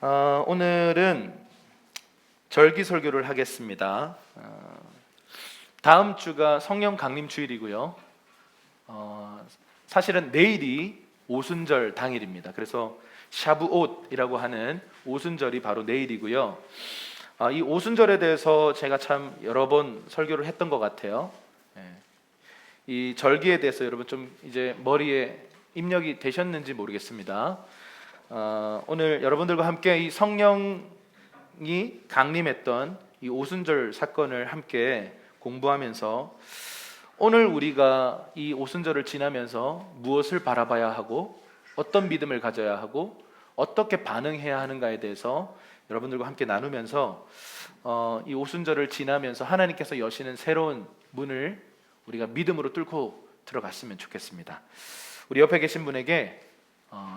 오늘은 절기 설교를 하겠습니다. 다음 주가 성령 강림 주일이고요. 사실은 내일이 오순절 당일입니다. 그래서 샤부옷이라고 하는 오순절이 바로 내일이고요. 이 오순절에 대해서 제가 참 여러 번 설교를 했던 것 같아요. 이 절기에 대해서 여러분 좀 이제 머리에 입력이 되셨는지 모르겠습니다. 오늘 여러분들과 함께 이 성령이 강림했던 이 오순절 사건을 함께 공부하면서 오늘 우리가 이 오순절을 지나면서 무엇을 바라봐야 하고 어떤 믿음을 가져야 하고 어떻게 반응해야 하는가에 대해서 여러분들과 함께 나누면서 이 오순절을 지나면서 하나님께서 여시는 새로운 문을 우리가 믿음으로 뚫고 들어갔으면 좋겠습니다. 우리 옆에 계신 분에게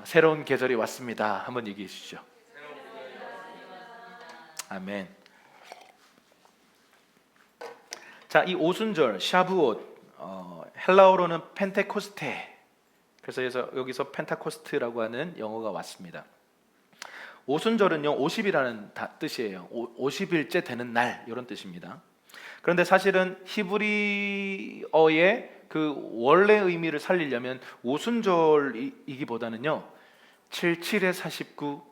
새로운 계절이 왔습니다. 한번 얘기해 주시죠. 아멘. 자, 이 오순절 샤부옷 헬라어로는 펜테코스테. 그래서 여기서 펜타코스트라고 하는 영어가 왔습니다. 오순절은요 50이라는 뜻이에요. 50일째 되는 날 이런 뜻입니다. 그런데 사실은 히브리어의 그 원래 의미를 살리려면 오순절이기보다는요 77에 49,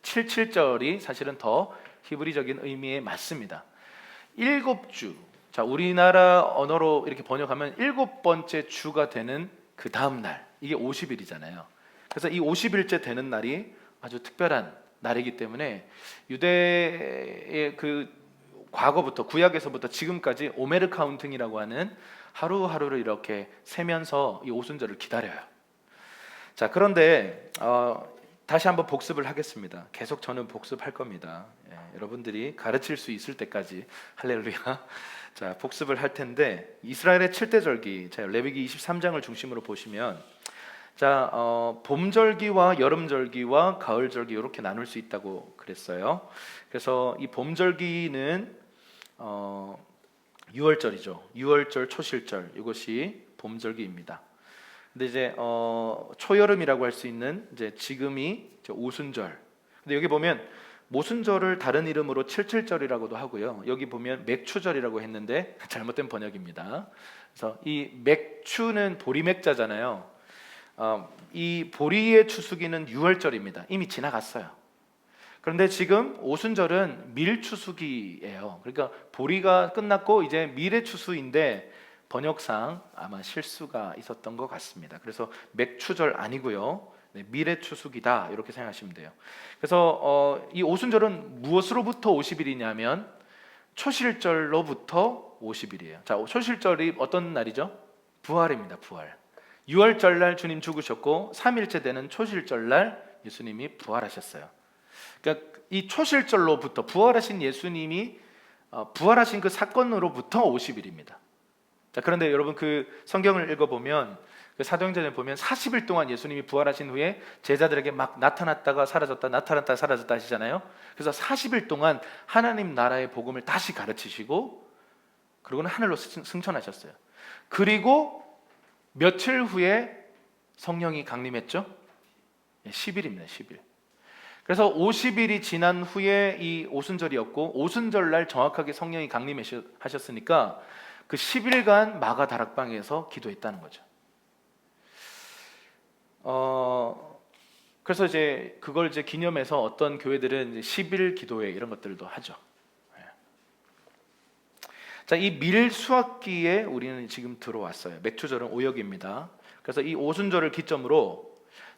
77절이 사실은 더 히브리적인 의미에 맞습니다. 7주, 자 우리나라 언어로 이렇게 번역하면 7번째 주가 되는 그 다음 날, 이게 50일이잖아요. 그래서 이 50일째 되는 날이 아주 특별한 날이기 때문에 유대의 그 과거부터 구약에서부터 지금까지 오메르 카운팅이라고 하는 하루하루를 이렇게 세면서 이 오순절을 기다려요. 자, 그런데 다시 한번 복습을 하겠습니다. 계속 저는 복습할 겁니다. 여러분들이 가르칠 수 있을 때까지 할렐루야. 자, 복습을 할 텐데 이스라엘의 7대 절기, 자, 레위기 23장을 중심으로 보시면 자, 봄절기와 여름절기와 가을절기 이렇게 나눌 수 있다고 그랬어요. 그래서 이 봄절기는 6월절이죠. 6월절 초실절, 이것이 봄절기입니다. 근데 이제 초여름이라고 할 수 있는 이제 지금이 이제 오순절. 근데 여기 보면 모순절을 다른 이름으로 칠칠절이라고도 하고요. 여기 보면 맥추절이라고 했는데 잘못된 번역입니다. 그래서 이 맥추는 보리맥자잖아요. 이 보리의 추수기는 6월절입니다. 이미 지나갔어요. 그런데 지금 오순절은 밀추수기예요. 그러니까 보리가 끝났고 이제 밀의 추수인데 번역상 아마 실수가 있었던 것 같습니다. 그래서 맥추절 아니고요. 밀의 추수기다 이렇게 생각하시면 돼요. 그래서 이 오순절은 무엇으로부터 50일이냐면 초실절로부터 50일이에요. 자, 초실절이 어떤 날이죠? 부활입니다. 부활. 6월절 날 주님 죽으셨고 3일째 되는 초실절 날 예수님이 부활하셨어요. 그러니까 이 초실절로부터 부활하신 예수님이 부활하신 그 사건으로부터 50일입니다. 자, 그런데 여러분 그 성경을 읽어보면 그 사도행전에 보면 40일 동안 예수님이 부활하신 후에 제자들에게 막 나타났다가 사라졌다 나타났다가 사라졌다 하시잖아요. 그래서 40일 동안 하나님 나라의 복음을 다시 가르치시고 그리고는 하늘로 승천하셨어요. 그리고 며칠 후에 성령이 강림했죠? 10일입니다. 10일. 그래서 50일이 지난 후에 이 오순절이었고 오순절 날 정확하게 성령이 강림하셨으니까 그 10일간 마가 다락방에서 기도했다는 거죠. 그래서 이제 그걸 이제 기념해서 어떤 교회들은 이제 10일 기도회 이런 것들도 하죠. 자, 이 밀 수확기에 우리는 지금 들어왔어요. 맥추절은 오역입니다. 그래서 이 오순절을 기점으로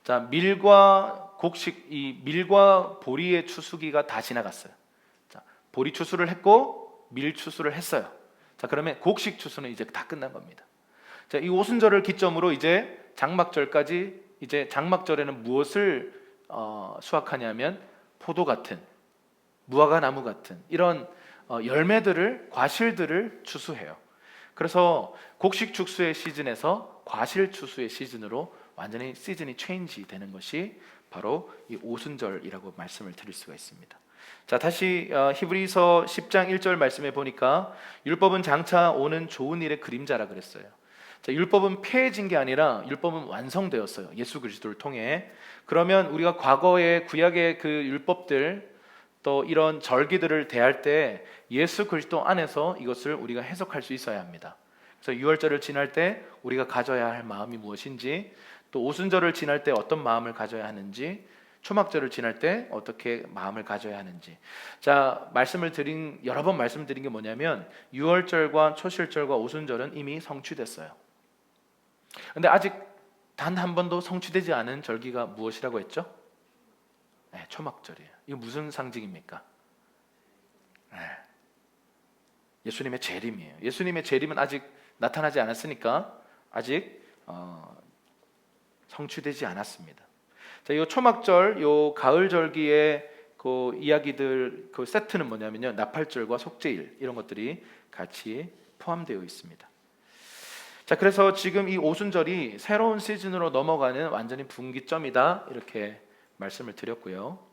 자, 밀과 곡식, 이 밀과 보리의 추수기가 다 지나갔어요. 자, 보리 추수를 했고 밀 추수를 했어요. 자, 그러면 곡식 추수는 이제 다 끝난 겁니다. 자, 이 오순절을 기점으로 이제 장막절까지, 이제 장막절에는 무엇을 수확하냐면 포도 같은, 무화과 나무 같은 이런 열매들을, 과실들을 추수해요. 그래서 곡식 축수의 시즌에서 과실 추수의 시즌으로 완전히 시즌이 체인지 되는 것이 바로 이 오순절이라고 말씀을 드릴 수가 있습니다. 자, 다시 히브리서 10장 1절 말씀에 보니까 율법은 장차 오는 좋은 일의 그림자라 그랬어요. 자, 율법은 폐해진 게 아니라 율법은 완성되었어요. 예수 그리스도를 통해. 그러면 우리가 과거의 구약의 그 율법들 또 이런 절기들을 대할 때 예수 그리스도 안에서 이것을 우리가 해석할 수 있어야 합니다. 그래서 유월절을 지날 때 우리가 가져야 할 마음이 무엇인지, 또 오순절을 지날 때 어떤 마음을 가져야 하는지, 초막절을 지날 때 어떻게 마음을 가져야 하는지. 자, 여러 번 말씀드린 게 뭐냐면 유월절과 초실절과 오순절은 이미 성취됐어요. 근데 아직 단 한 번도 성취되지 않은 절기가 무엇이라고 했죠? 네, 초막절이에요. 이거 무슨 상징입니까? 네, 예수님의 재림이에요. 예수님의 재림은 아직 나타나지 않았으니까 아직 성취되지 않았습니다. 자, 이 초막절, 요 가을절기의 그 이야기들 그 세트는 뭐냐면요, 나팔절과 속죄일 이런 것들이 같이 포함되어 있습니다. 자, 그래서 지금 이 오순절이 새로운 시즌으로 넘어가는 완전히 분기점이다 이렇게 말씀을 드렸고요.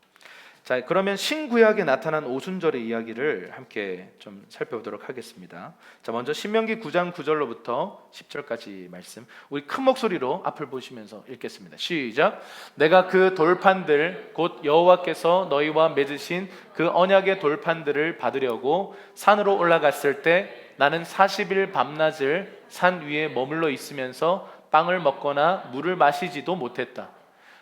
자, 그러면 신구약에 나타난 오순절의 이야기를 함께 좀 살펴보도록 하겠습니다. 자, 먼저 신명기 9장 9절로부터 10절까지 말씀, 우리 큰 목소리로 앞을 보시면서 읽겠습니다. 시작. 내가 그 돌판들 곧 여호와께서 너희와 맺으신 그 언약의 돌판들을 받으려고 산으로 올라갔을 때 나는 40일 밤낮을 산 위에 머물러 있으면서 빵을 먹거나 물을 마시지도 못했다.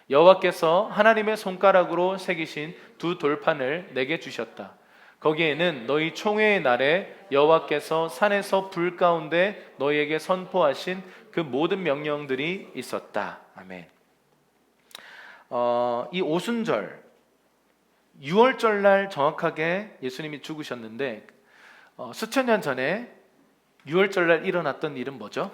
여호와께서 하나님의 손가락으로 새기신 두 돌판을 내게 주셨다. 거기에는 너희 총회의 날에 여호와께서 산에서 불 가운데 너희에게 선포하신 그 모든 명령들이 있었다. 아멘. 이 오순절 6월절 날 정확하게 예수님이 죽으셨는데 수천 년 전에 6월절 날 일어났던 일은 뭐죠?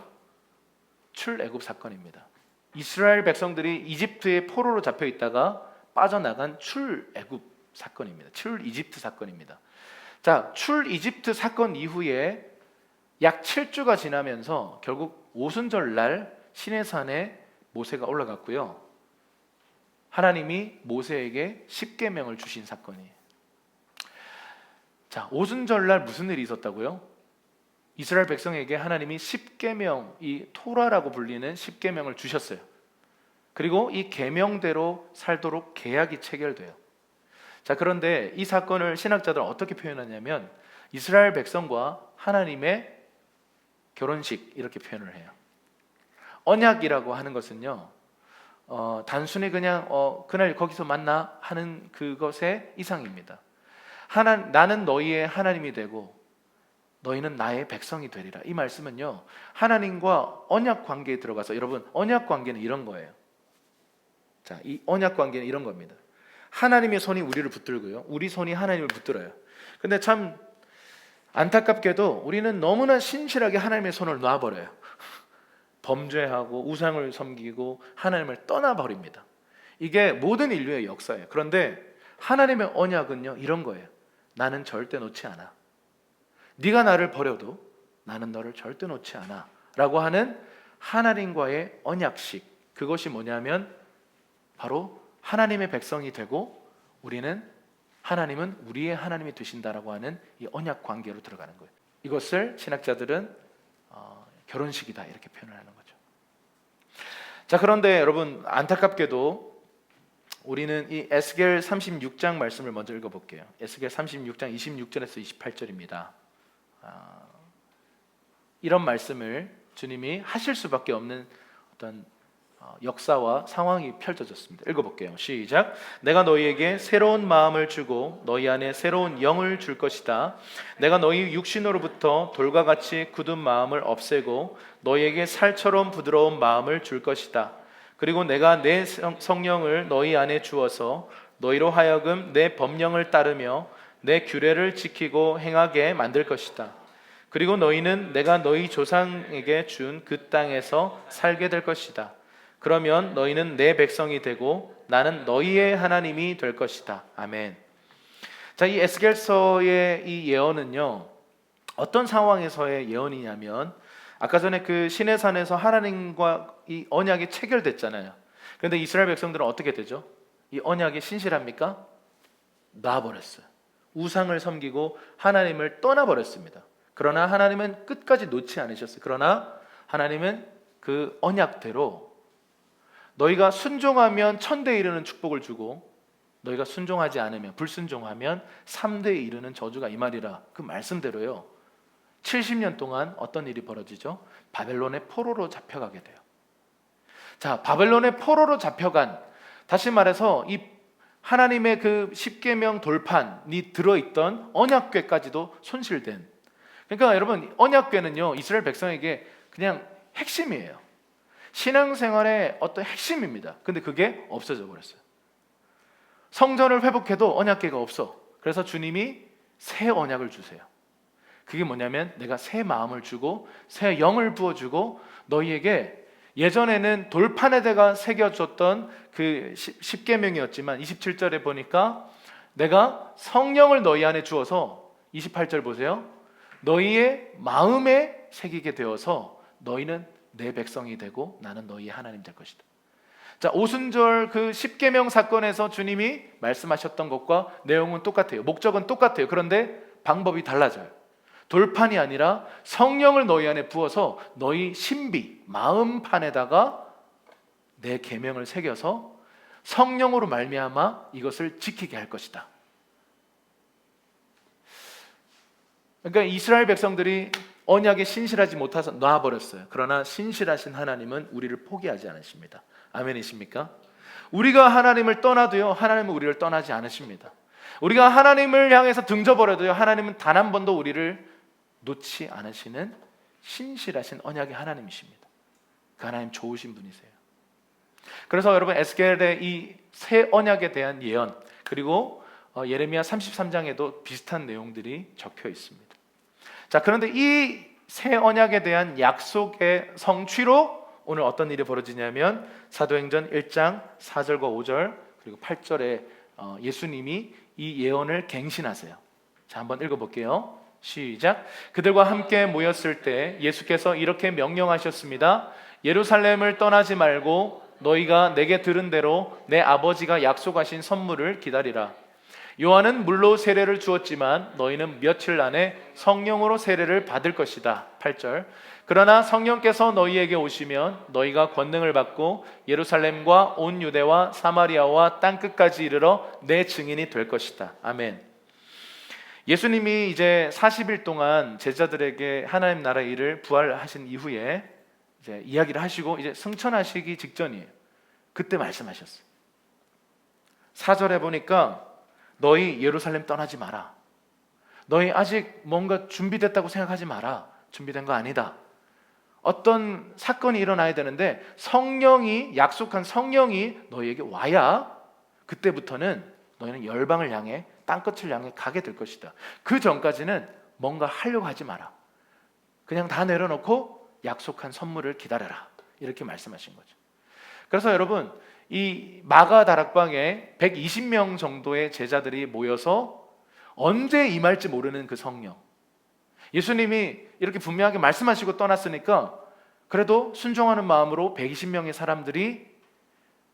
출애굽 사건입니다. 이스라엘 백성들이 이집트의 포로로 잡혀 있다가 빠져나간 출애굽 사건입니다. 출이집트 사건입니다. 자, 출이집트 사건 이후에 약 7주가 지나면서 결국 오순절 날 시내산에 모세가 올라갔고요. 하나님이 모세에게 십계명을 주신 사건이에요. 자, 오순절 날 무슨 일이 있었다고요? 이스라엘 백성에게 하나님이 십계명, 이 토라라고 불리는 십계명을 주셨어요. 그리고 이 계명대로 살도록 계약이 체결돼요. 자, 그런데 이 사건을 신학자들은 어떻게 표현하냐면 이스라엘 백성과 하나님의 결혼식 이렇게 표현을 해요. 언약이라고 하는 것은요, 단순히 그냥 그날 거기서 만나 하는 그것의 이상입니다. 나는 너희의 하나님이 되고 너희는 나의 백성이 되리라. 이 말씀은요, 하나님과 언약 관계에 들어가서, 여러분, 언약 관계는 이런 거예요. 자, 이 언약 관계는 이런 겁니다. 하나님의 손이 우리를 붙들고요, 우리 손이 하나님을 붙들어요. 근데 참 안타깝게도 우리는 너무나 신실하게 하나님의 손을 놔버려요. 범죄하고 우상을 섬기고 하나님을 떠나버립니다. 이게 모든 인류의 역사예요. 그런데 하나님의 언약은요, 이런 거예요. 나는 절대 놓지 않아. 네가 나를 버려도 나는 너를 절대 놓지 않아 라고 하는 하나님과의 언약식, 그것이 뭐냐면 바로 하나님의 백성이 되고 하나님은 우리의 하나님이 되신다라고 하는 이 언약 관계로 들어가는 거예요. 이것을 신학자들은 결혼식이다 이렇게 표현을 하는 거죠. 자, 그런데 여러분, 안타깝게도 우리는 이 에스겔 36장 말씀을 먼저 읽어볼게요. 에스겔 36장 26절에서 28절입니다. 이런 말씀을 주님이 하실 수밖에 없는 어떤 역사와 상황이 펼쳐졌습니다. 읽어볼게요. 시작. 내가 너희에게 새로운 마음을 주고 너희 안에 새로운 영을 줄 것이다. 내가 너희 육신으로부터 돌과 같이 굳은 마음을 없애고 너희에게 살처럼 부드러운 마음을 줄 것이다. 그리고 내가 내 성령을 너희 안에 주어서 너희로 하여금 내 법령을 따르며 내 규례를 지키고 행하게 만들 것이다. 그리고 너희는 내가 너희 조상에게 준 그 땅에서 살게 될 것이다. 그러면 너희는 내 백성이 되고 나는 너희의 하나님이 될 것이다. 아멘. 자, 이 에스겔서의 이 예언은요, 어떤 상황에서의 예언이냐면 아까 전에 그 시내산에서 하나님과 이 언약이 체결됐잖아요. 그런데 이스라엘 백성들은 어떻게 되죠? 이 언약이 신실합니까? 놔버렸어요. 우상을 섬기고 하나님을 떠나버렸습니다. 그러나 하나님은 끝까지 놓지 않으셨어요. 그러나 하나님은 그 언약대로 너희가 순종하면 천대에 이르는 축복을 주고 너희가 순종하지 않으면, 불순종하면 3대에 이르는 저주가 임하리라. 그 말씀대로요, 70년 동안 어떤 일이 벌어지죠? 바벨론의 포로로 잡혀가게 돼요. 자, 바벨론의 포로로 잡혀간, 다시 말해서 이 하나님의 그 십계명 돌판이 들어있던 언약궤까지도 손실된, 그러니까 여러분, 언약궤는요 이스라엘 백성에게 그냥 핵심이에요. 신앙생활의 어떤 핵심입니다. 근데 그게 없어져 버렸어요. 성전을 회복해도 언약궤가 없어. 그래서 주님이 새 언약을 주세요. 그게 뭐냐면 내가 새 마음을 주고 새 영을 부어주고 너희에게, 예전에는 돌판에다가 새겨줬던 그 십계명이었지만 27절에 보니까 내가 성령을 너희 안에 주어서, 28절 보세요, 너희의 마음에 새기게 되어서 너희는 내 백성이 되고 나는 너희의 하나님 될 것이다. 자, 오순절 그 십계명 사건에서 주님이 말씀하셨던 것과 내용은 똑같아요. 목적은 똑같아요. 그런데 방법이 달라져요. 돌판이 아니라 성령을 너희 안에 부어서 너희 신비, 마음판에다가 내 계명을 새겨서 성령으로 말미암아 이것을 지키게 할 것이다. 그러니까 이스라엘 백성들이 언약에 신실하지 못해서 놔버렸어요. 그러나 신실하신 하나님은 우리를 포기하지 않으십니다. 아멘이십니까? 우리가 하나님을 떠나도요, 하나님은 우리를 떠나지 않으십니다. 우리가 하나님을 향해서 등져버려도요, 하나님은 단 한 번도 우리를 놓지 않으시는 신실하신 언약의 하나님이십니다. 그 하나님 좋으신 분이세요. 그래서 여러분, 에스겔의 이 새 언약에 대한 예언, 그리고 예레미야 33장에도 비슷한 내용들이 적혀 있습니다. 자, 그런데 이 새 언약에 대한 약속의 성취로 오늘 어떤 일이 벌어지냐면 사도행전 1장 4절과 5절 그리고 8절에 예수님이 이 예언을 갱신하세요. 자, 한번 읽어볼게요. 시작. 그들과 함께 모였을 때 예수께서 이렇게 명령하셨습니다. 예루살렘을 떠나지 말고 너희가 내게 들은 대로 내 아버지가 약속하신 선물을 기다리라. 요한은 물로 세례를 주었지만 너희는 며칠 안에 성령으로 세례를 받을 것이다. 8절. 그러나 성령께서 너희에게 오시면 너희가 권능을 받고 예루살렘과 온 유대와 사마리아와 땅끝까지 이르러 내 증인이 될 것이다. 아멘. 예수님이 이제 40일 동안 제자들에게 하나님 나라의 일을 부활하신 이후에 이제 이야기를 하시고 이제 승천하시기 직전이에요. 그때 말씀하셨어요. 4절에 보니까 너희 예루살렘 떠나지 마라. 너희 아직 뭔가 준비됐다고 생각하지 마라. 준비된 거 아니다. 어떤 사건이 일어나야 되는데 성령이, 약속한 성령이 너희에게 와야 그때부터는 너희는 열방을 향해, 땅끝을 향해 가게 될 것이다. 그 전까지는 뭔가 하려고 하지 마라. 그냥 다 내려놓고 약속한 선물을 기다려라. 이렇게 말씀하신 거죠. 그래서 여러분, 이 마가 다락방에 120명 정도의 제자들이 모여서 언제 임할지 모르는 그 성령, 예수님이 이렇게 분명하게 말씀하시고 떠났으니까 그래도 순종하는 마음으로 120명의 사람들이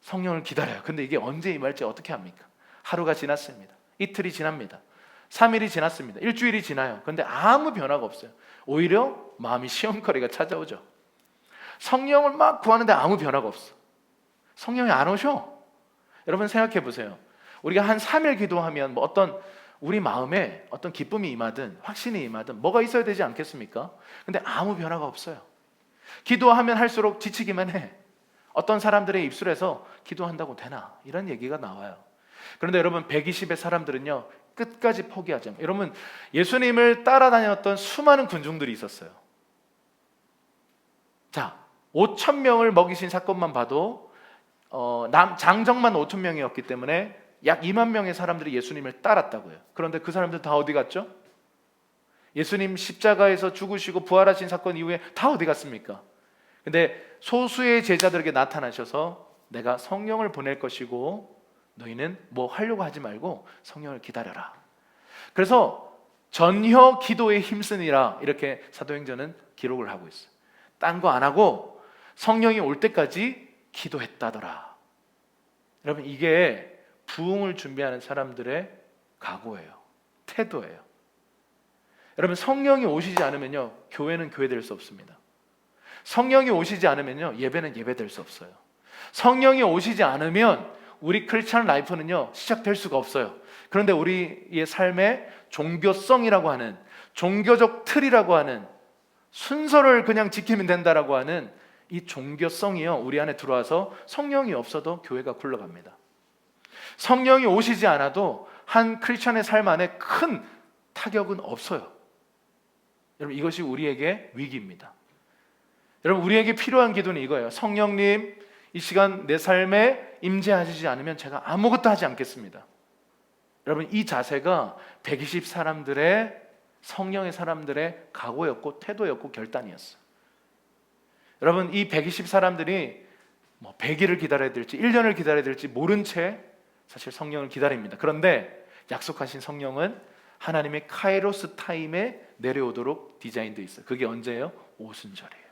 성령을 기다려요. 근데 이게 언제 임할지 어떻게 합니까? 하루가 지났습니다. 이틀이 지납니다. 3일이 지났습니다. 일주일이 지나요. 그런데 아무 변화가 없어요. 오히려 마음이 시험거리가 찾아오죠. 성령을 막 구하는데 아무 변화가 없어. 성령이 안 오셔. 여러분 생각해 보세요. 우리가 한 3일 기도하면 뭐 어떤 우리 마음에 어떤 기쁨이 임하든 확신이 임하든 뭐가 있어야 되지 않겠습니까? 근데 아무 변화가 없어요. 기도하면 할수록 지치기만 해. 어떤 사람들의 입술에서 기도한다고 되나? 이런 얘기가 나와요. 그런데 여러분, 120의 사람들은요 끝까지 포기하지 않아요. 여러분, 예수님을 따라다녔던 수많은 군중들이 있었어요. 자, 5,000명을 먹이신 사건만 봐도 장정만 5,000명이었기 때문에 약 2만 명의 사람들이 예수님을 따랐다고요. 그런데 그 사람들 다 어디 갔죠? 예수님 십자가에서 죽으시고 부활하신 사건 이후에 다 어디 갔습니까? 근데 소수의 제자들에게 나타나셔서 내가 성령을 보낼 것이고 너희는 뭐 하려고 하지 말고 성령을 기다려라. 그래서 전혀 기도에 힘쓰니라, 이렇게 사도행전은 기록을 하고 있어요. 딴 거 안 하고 성령이 올 때까지 기도했다더라. 여러분, 이게 부흥을 준비하는 사람들의 각오예요. 태도예요. 여러분, 성령이 오시지 않으면요 교회는 교회 될 수 없습니다. 성령이 오시지 않으면요, 예배는 예배될 수 없어요. 성령이 오시지 않으면 우리 크리스천 라이프는요, 시작될 수가 없어요. 그런데 우리의 삶의 종교성이라고 하는, 종교적 틀이라고 하는, 순서를 그냥 지키면 된다라고 하는 이 종교성이요, 우리 안에 들어와서 성령이 없어도 교회가 굴러갑니다. 성령이 오시지 않아도 한 크리스천의 삶 안에 큰 타격은 없어요. 여러분, 이것이 우리에게 위기입니다. 여러분, 우리에게 필요한 기도는 이거예요. 성령님, 이 시간 내 삶에 임재하시지 않으면 제가 아무것도 하지 않겠습니다. 여러분, 이 자세가 120 사람들의, 성령의 사람들의 각오였고 태도였고 결단이었어요. 여러분, 이 120 사람들이 100일을 기다려야 될지 1년을 기다려야 될지 모른 채 사실 성령을 기다립니다. 그런데 약속하신 성령은 하나님의 카이로스 타임에 내려오도록 디자인되어 있어요. 그게 언제예요? 오순절이에요.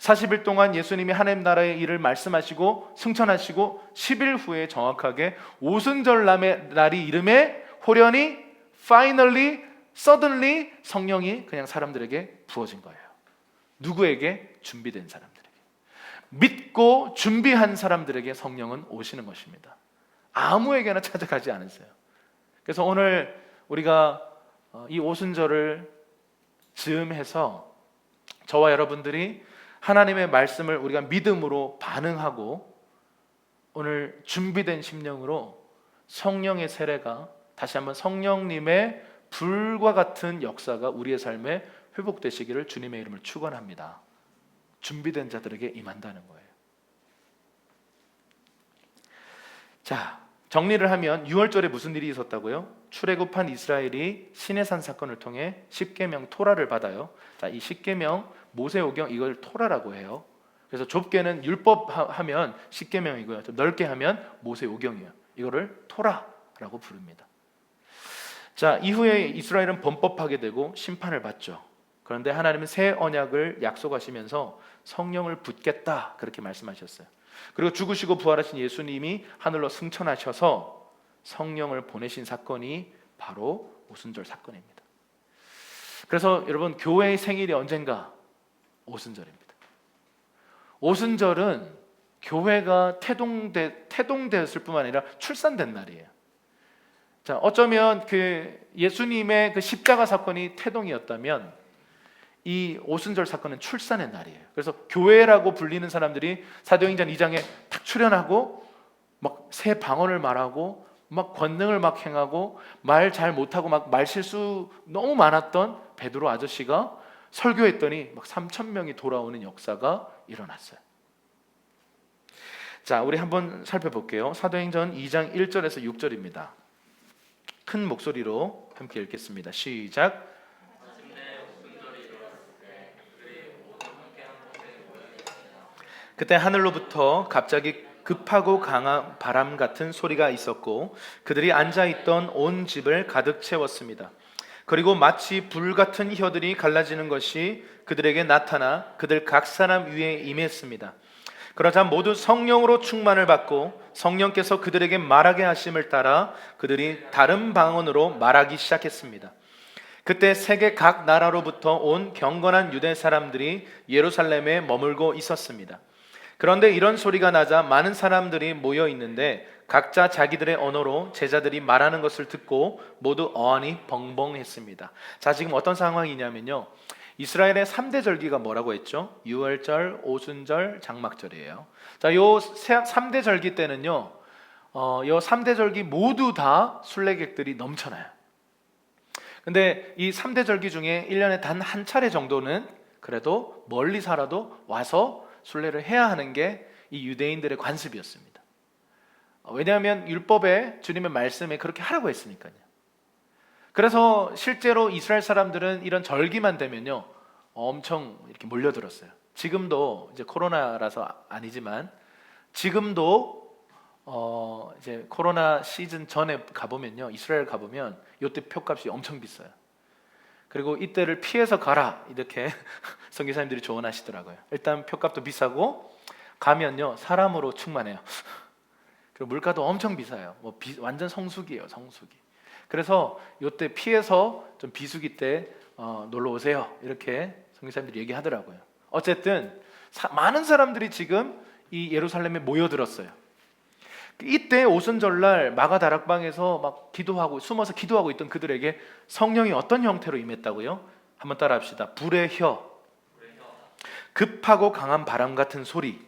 40일 동안 예수님이 하나님 나라의 일을 말씀하시고 승천하시고 10일 후에 정확하게 오순절 날이 이름에 호련히 finally, suddenly 성령이 그냥 사람들에게 부어진 거예요. 누구에게? 준비된 사람들에게. 믿고 준비한 사람들에게 성령은 오시는 것입니다. 아무에게나 찾아가지 않으세요. 그래서 오늘 우리가 이 오순절을 즈음해서 저와 여러분들이 하나님의 말씀을 우리가 믿음으로 반응하고 오늘 준비된 심령으로 성령의 세례가 다시 한번 성령님의 불과 같은 역사가 우리의 삶에 회복되시기를 주님의 이름을 축원합니다. 준비된 자들에게 임한다는 거예요. 자, 정리를 하면 6월절에 무슨 일이 있었다고요? 출애굽한 이스라엘이 시내산 사건을 통해 십계명 토라를 받아요. 자, 이 십계명 모세오경 이걸 토라라고 해요. 그래서 좁게는 율법 하면 십계명이고요. 좀 넓게 하면 모세오경이에요. 이거를 토라라고 부릅니다. 자, 이후에 이스라엘은 범법하게 되고 심판을 받죠. 그런데 하나님은 새 언약을 약속하시면서 성령을 붓겠다 그렇게 말씀하셨어요. 그리고 죽으시고 부활하신 예수님이 하늘로 승천하셔서 성령을 보내신 사건이 바로 오순절 사건입니다. 그래서 여러분, 교회의 생일이 언젠가? 오순절입니다. 오순절은 교회가 태동되었을 뿐만 아니라 출산된 날이에요. 자, 어쩌면 그 예수님의 그 십자가 사건이 태동이었다면 이 오순절 사건은 출산의 날이에요. 그래서 교회라고 불리는 사람들이 사도행전 2장에 탁 출연하고 막 새 방언을 말하고 막 권능을 막 행하고 말 잘 못하고 막 말 실수 너무 많았던 베드로 아저씨가 설교했더니 막 3,000명이 돌아오는 역사가 일어났어요. 자, 우리 한번 살펴볼게요. 사도행전 2장 1절에서 6절입니다. 큰 목소리로 함께 읽겠습니다. 시작. 그때 하늘로부터 갑자기 급하고 강한 바람 같은 소리가 있었고 그들이 앉아있던 온 집을 가득 채웠습니다. 그리고 마치 불 같은 혀들이 갈라지는 것이 그들에게 나타나 그들 각 사람 위에 임했습니다. 그러자 모두 성령으로 충만을 받고 성령께서 그들에게 말하게 하심을 따라 그들이 다른 방언으로 말하기 시작했습니다. 그때 세계 각 나라로부터 온 경건한 유대 사람들이 예루살렘에 머물고 있었습니다. 그런데 이런 소리가 나자 많은 사람들이 모여 있는데 각자 자기들의 언어로 제자들이 말하는 것을 듣고 모두 어안이 벙벙했습니다. 자, 지금 어떤 상황이냐면요, 이스라엘의 3대 절기가 뭐라고 했죠? 유월절, 오순절, 장막절이에요. 자, 요 3대 절기 때는요, 요 3대 절기 모두 다 순례객들이 넘쳐나요. 근데 이 3대 절기 중에 1년에 단 한 차례 정도는 그래도 멀리 살아도 와서 순례를 해야 하는 게 이 유대인들의 관습이었습니다. 왜냐하면 율법에 주님의 말씀에 그렇게 하라고 했으니까요. 그래서 실제로 이스라엘 사람들은 이런 절기만 되면요 엄청 이렇게 몰려들었어요. 지금도 이제 코로나라서 아니지만 지금도 이제 코로나 시즌 전에 가보면요, 이스라엘 가보면 이때 표값이 엄청 비싸요. 그리고 이때를 피해서 가라 이렇게 선교사님들이 조언하시더라고요. 일단 표값도 비싸고 가면요 사람으로 충만해요. 그리고 물가도 엄청 비싸요. 완전 성수기예요, 성수기. 그래서 이때 피해서 좀 비수기 때 놀러 오세요 이렇게 선교사님들이 얘기하더라고요. 어쨌든 많은 사람들이 지금 이 예루살렘에 모여들었어요. 이때 오순절날 마가 다락방에서 막 기도하고 숨어서 기도하고 있던 그들에게 성령이 어떤 형태로 임했다고요? 한번 따라합시다. 불의 혀, 급하고 강한 바람 같은 소리,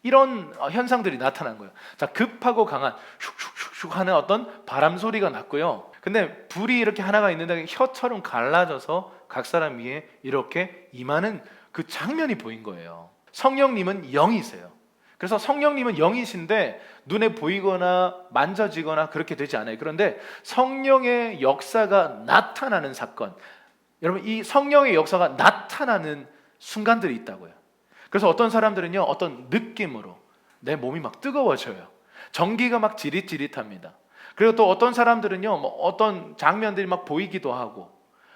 이런 현상들이 나타난 거예요. 자, 급하고 강한 슉슉슉슉 하는 어떤 바람 소리가 났고요. 근데 불이 이렇게 하나가 있는데 혀처럼 갈라져서 각 사람 위에 이렇게 임하는 그 장면이 보인 거예요. 성령님은 영이세요. 그래서 성령님은 영이신데 눈에 보이거나 만져지거나 그렇게 되지 않아요. 그런데 성령의 역사가 나타나는 사건, 여러분, 이 성령의 역사가 나타나는 순간들이 있다고요. 그래서 어떤 사람들은요, 어떤 느낌으로 내 몸이 막 뜨거워져요. 전기가 막 지릿지릿합니다. 그리고 또 어떤 사람들은요, 뭐 어떤 장면들이 막 보이기도 하고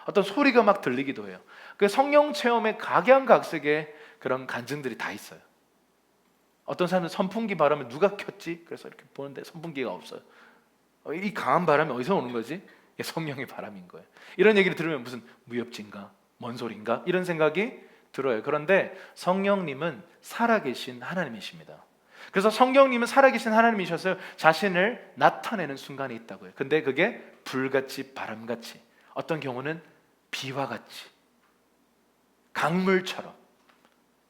어떤 소리가 막 들리기도 해요. 그 성령 체험의 각양각색의 그런 간증들이 다 있어요. 어떤 사람은 선풍기 바람을 누가 켰지? 그래서 이렇게 보는데 선풍기가 없어요. 이 강한 바람이 어디서 오는 거지? 이게 성령의 바람인 거예요. 이런 얘기를 들으면 무슨 무협지인가? 뭔 소린가? 이런 생각이 들어요. 그런데 성령님은 살아계신 하나님이십니다. 그래서 성령님은 살아계신 하나님이셔서 자신을 나타내는 순간이 있다고요. 근데 그게 불같이 바람같이, 어떤 경우는 비와 같이, 강물처럼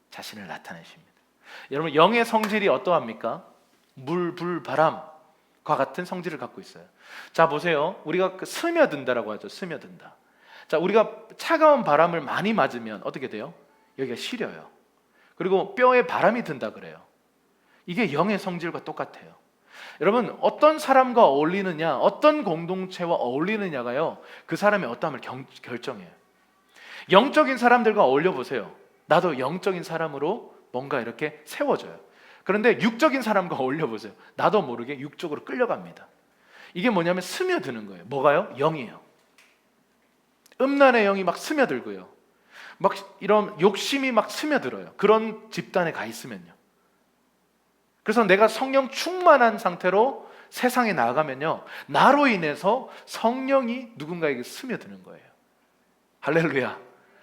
자신을 나타내십니다. 여러분, 영의 성질이 어떠합니까? 물, 불, 바람과 같은 성질을 갖고 있어요. 자, 보세요. 우리가 스며든다라고 하죠. 스며든다. 자, 우리가 차가운 바람을 많이 맞으면 어떻게 돼요? 여기가 시려요. 그리고 뼈에 바람이 든다 그래요. 이게 영의 성질과 똑같아요. 여러분, 어떤 사람과 어울리느냐, 어떤 공동체와 어울리느냐가요, 그 사람의 어떠함을 결정해요. 영적인 사람들과 어울려 보세요. 나도 영적인 사람으로 뭔가 이렇게 세워져요. 그런데 육적인 사람과 어울려 보세요. 나도 모르게 육적으로 끌려갑니다. 이게 뭐냐면 스며드는 거예요. 뭐가요? 영이에요. 음란의 영이 막 스며들고요. 막 이런 욕심이 막 스며들어요. 그런 집단에 가 있으면요. 그래서 내가 성령 충만한 상태로 세상에 나아가면요, 나로 인해서 성령이 누군가에게 스며드는 거예요. 할렐루야.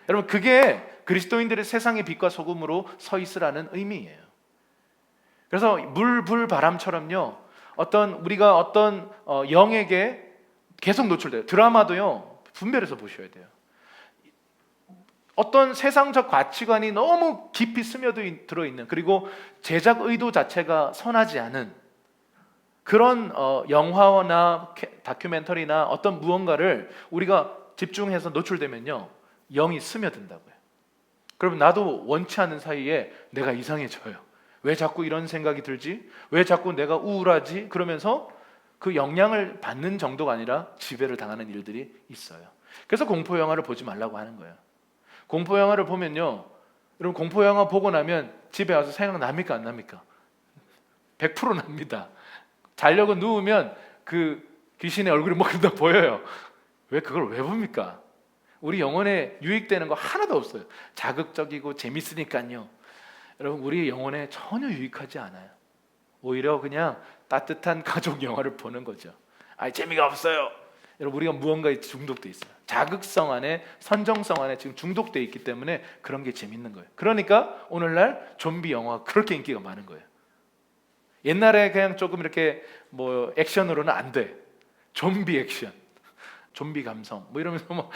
여러분, 그게 그리스도인들의 세상의 빛과 소금으로 서 있으라는 의미예요. 그래서 물, 불, 바람처럼요, 우리가 어떤 영에게 계속 노출돼요. 드라마도요, 분별해서 보셔야 돼요. 어떤 세상적 가치관이 너무 깊이 스며들어 있는, 그리고 제작 의도 자체가 선하지 않은 그런 영화나 다큐멘터리나 어떤 무언가를 우리가 집중해서 노출되면요, 영이 스며든다고요. 그러면 나도 원치 않은 사이에 내가 이상해져요. 왜 자꾸 이런 생각이 들지? 왜 자꾸 내가 우울하지? 그러면서 그 영향을 받는 정도가 아니라 지배를 당하는 일들이 있어요. 그래서 공포 영화를 보지 말라고 하는 거예요. 공포 영화를 보면요, 여러분, 공포 영화 보고 나면 집에 와서 생각납니까? 안 납니까? 100% 납니다. 자려고 누우면 그 귀신의 얼굴이 막 보여요. 왜 그걸 왜 봅니까? 우리 영혼에 유익되는 거 하나도 없어요. 자극적이고 재밌으니까요. 여러분, 우리 영혼에 전혀 유익하지 않아요. 오히려 그냥 따뜻한 가족 영화를 보는 거죠. 재미가 없어요. 여러분, 우리가 무언가에 중독돼 있어요. 자극성 안에, 선정성 안에 지금 중독돼 있기 때문에 그런 게 재밌는 거예요. 그러니까 오늘날 좀비 영화가 그렇게 인기가 많은 거예요. 옛날에 그냥 조금 이렇게 뭐 액션으로는 안 돼. 좀비 액션, 좀비 감성, 뭐 이러면서 뭐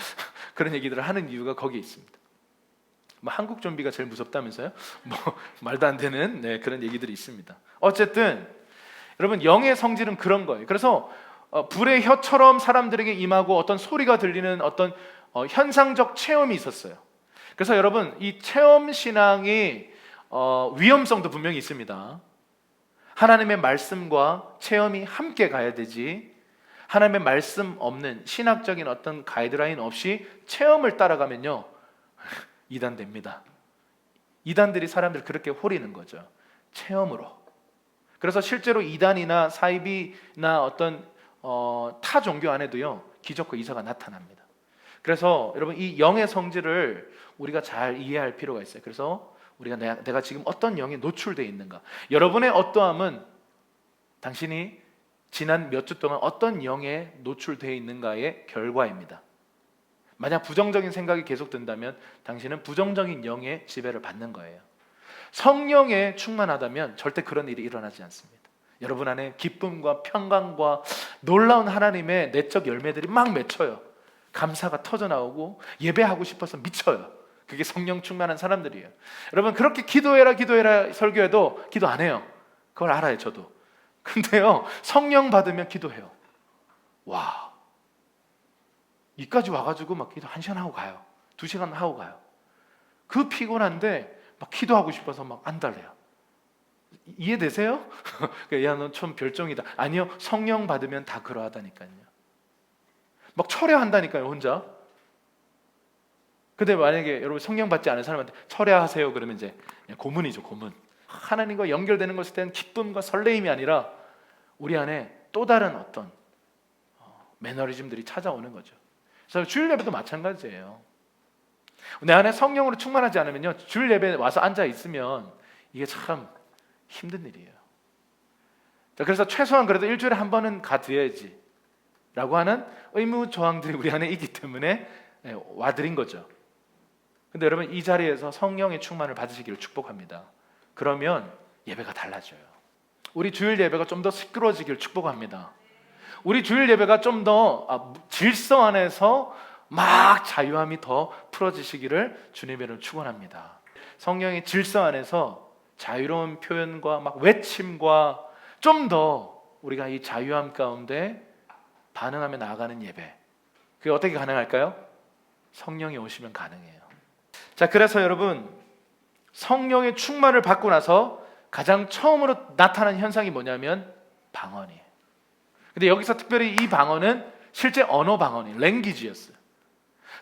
그런 얘기들을 하는 이유가 거기에 있습니다. 뭐 한국 좀비가 제일 무섭다면서요? 뭐 말도 안 되는 그런 얘기들이 있습니다. 어쨌든 여러분, 영의 성질은 그런 거예요. 그래서 불의 혀처럼 사람들에게 임하고 어떤 소리가 들리는 어떤 현상적 체험이 있었어요. 그래서 여러분, 이 체험 신앙이 위험성도 분명히 있습니다. 하나님의 말씀과 체험이 함께 가야 되지, 하나님의 말씀 없는 신학적인 어떤 가이드라인 없이 체험을 따라가면요, 이단됩니다. 이단들이 사람들 그렇게 호리는 거죠. 체험으로. 그래서 실제로 이단이나 사이비나 어떤 타 종교 안에도요, 기적과 이사가 나타납니다. 그래서 여러분, 이 영의 성질을 우리가 잘 이해할 필요가 있어요. 그래서 우리가 내가 지금 어떤 영에 노출되어 있는가, 여러분의 어떠함은 당신이 지난 몇 주 동안 어떤 영에 노출되어 있는가의 결과입니다. 만약 부정적인 생각이 계속 든다면 당신은 부정적인 영의 지배를 받는 거예요. 성령에 충만하다면 절대 그런 일이 일어나지 않습니다. 여러분 안에 기쁨과 평강과 놀라운 하나님의 내적 열매들이 막 맺혀요. 감사가 터져나오고 예배하고 싶어서 미쳐요. 그게 성령 충만한 사람들이에요. 여러분 그렇게 기도해라 기도해라 설교해도 기도 안 해요. 그걸 알아요 저도. 근데요 성령 받으면 기도해요. 와, 이까지 와가지고 막 기도 1시간 하고 가요. 2시간 하고 가요. 그 피곤한데 막 기도하고 싶어서 막 안달래요. 이해되세요? 야, 너 좀 별종이다. 아니요, 성령 받으면 다 그러하다니까요. 막 철회한다니까요, 혼자. 근데 만약에 여러분 성령 받지 않은 사람한테 철회하세요 그러면 이제 고문이죠, 고문. 하나님과 연결되는 것에 대한 기쁨과 설레임이 아니라 우리 안에 또 다른 어떤 매너리즘들이 찾아오는 거죠. 그래서 주일 예배도 마찬가지예요. 내 안에 성령으로 충만하지 않으면요, 주일 예배에 와서 앉아 있으면 이게 참 힘든 일이에요. 그래서 최소한 그래도 일주일에 한 번은 가드려야지 라고 하는 의무 조항들이 우리 안에 있기 때문에 와드린 거죠. 근데 여러분 이 자리에서 성령의 충만을 받으시기를 축복합니다. 그러면 예배가 달라져요. 우리 주일 예배가 좀 더 시끄러워지기를 축복합니다. 우리 주일 예배가 좀 더 질서 안에서 막 자유함이 더 풀어지시기를 주님의 이름으로 축원합니다. 성령의 질서 안에서 자유로운 표현과 막 외침과 좀 더 우리가 이 자유함 가운데 반응하며 나아가는 예배, 그게 어떻게 가능할까요? 성령이 오시면 가능해요. 자, 그래서 여러분 성령의 충만을 받고 나서 가장 처음으로 나타난 현상이 뭐냐면 방언이에요. 근데 여기서 특별히 이 방언은 실제 언어 방언이에요. 랭귀지였어요.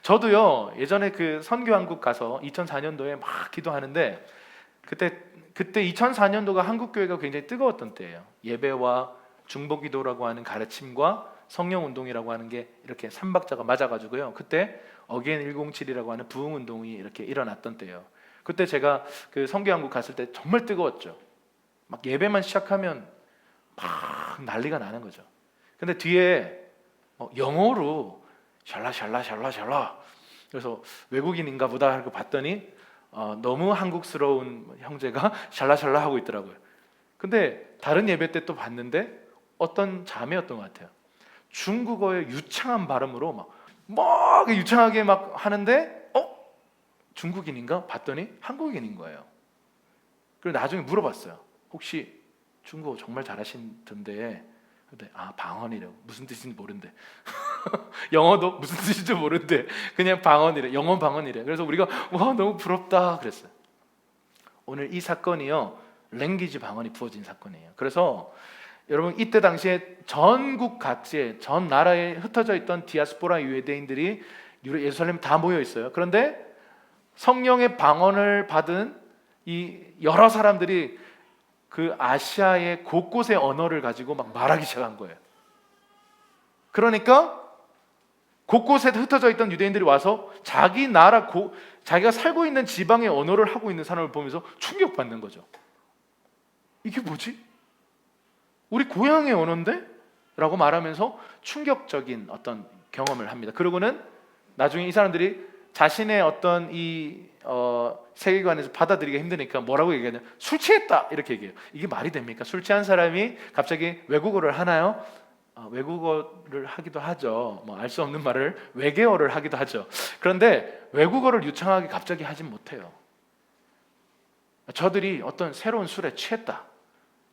저도요 예전에 그 선교한국 가서 2004년도에 막 기도하는데 그때 2004년도가 한국 교회가 굉장히 뜨거웠던 때예요. 예배와 중보기도라고 하는 가르침과 성령운동이라고 하는 게 이렇게 삼박자가 맞아가지고요. 그때 어게인 107이라고 하는 부흥운동이 이렇게 일어났던 때예요. 그때 제가 그 선교한국 갔을 때 정말 뜨거웠죠. 막 예배만 시작하면 막 난리가 나는 거죠. 근데 뒤에 영어로 샬라 그래서 외국인인가 보다 하고 봤더니 너무 한국스러운 형제가 샬라 하고 있더라고요. 근데 다른 예배 때 또 봤는데 어떤 자매였던 것 같아요. 중국어의 유창한 발음으로 막 유창하게 막 하는데 중국인인가 봤더니 한국인인 거예요. 그리고 나중에 물어봤어요. 혹시 중국어 정말 잘하시던데. 근데 방언이래요. 무슨 뜻인지 모른대. 영어도 무슨 뜻인지 모른대. 그냥 방언이래. 영어 방언이래. 그래서 우리가 와 너무 부럽다 그랬어요. 오늘 이 사건이요 랭귀지 방언이 부어진 사건이에요. 그래서 여러분 이때 당시에 전국 각지에 전 나라에 흩어져 있던 디아스포라 유대인들이 예루살렘 다 모여 있어요. 그런데 성령의 방언을 받은 이 여러 사람들이 그 아시아의 곳곳의 언어를 가지고 막 말하기 시작한 거예요. 그러니까 곳곳에 흩어져 있던 유대인들이 와서 자기 나라 자기가 살고 있는 지방의 언어를 하고 있는 사람을 보면서 충격받는 거죠. 이게 뭐지? 우리 고향의 언어인데? 라고 말하면서 충격적인 어떤 경험을 합니다. 그러고는 나중에 이 사람들이 자신의 어떤 이 세계관에서 받아들이기가 힘드니까 뭐라고 얘기하냐? 술 취했다 이렇게 얘기해요. 이게 말이 됩니까? 술 취한 사람이 갑자기 외국어를 하나요? 외국어를 하기도 하죠. 알 수 없는 말을 외계어를 하기도 하죠. 그런데 외국어를 유창하게 갑자기 하진 못해요. 저들이 어떤 새로운 술에 취했다,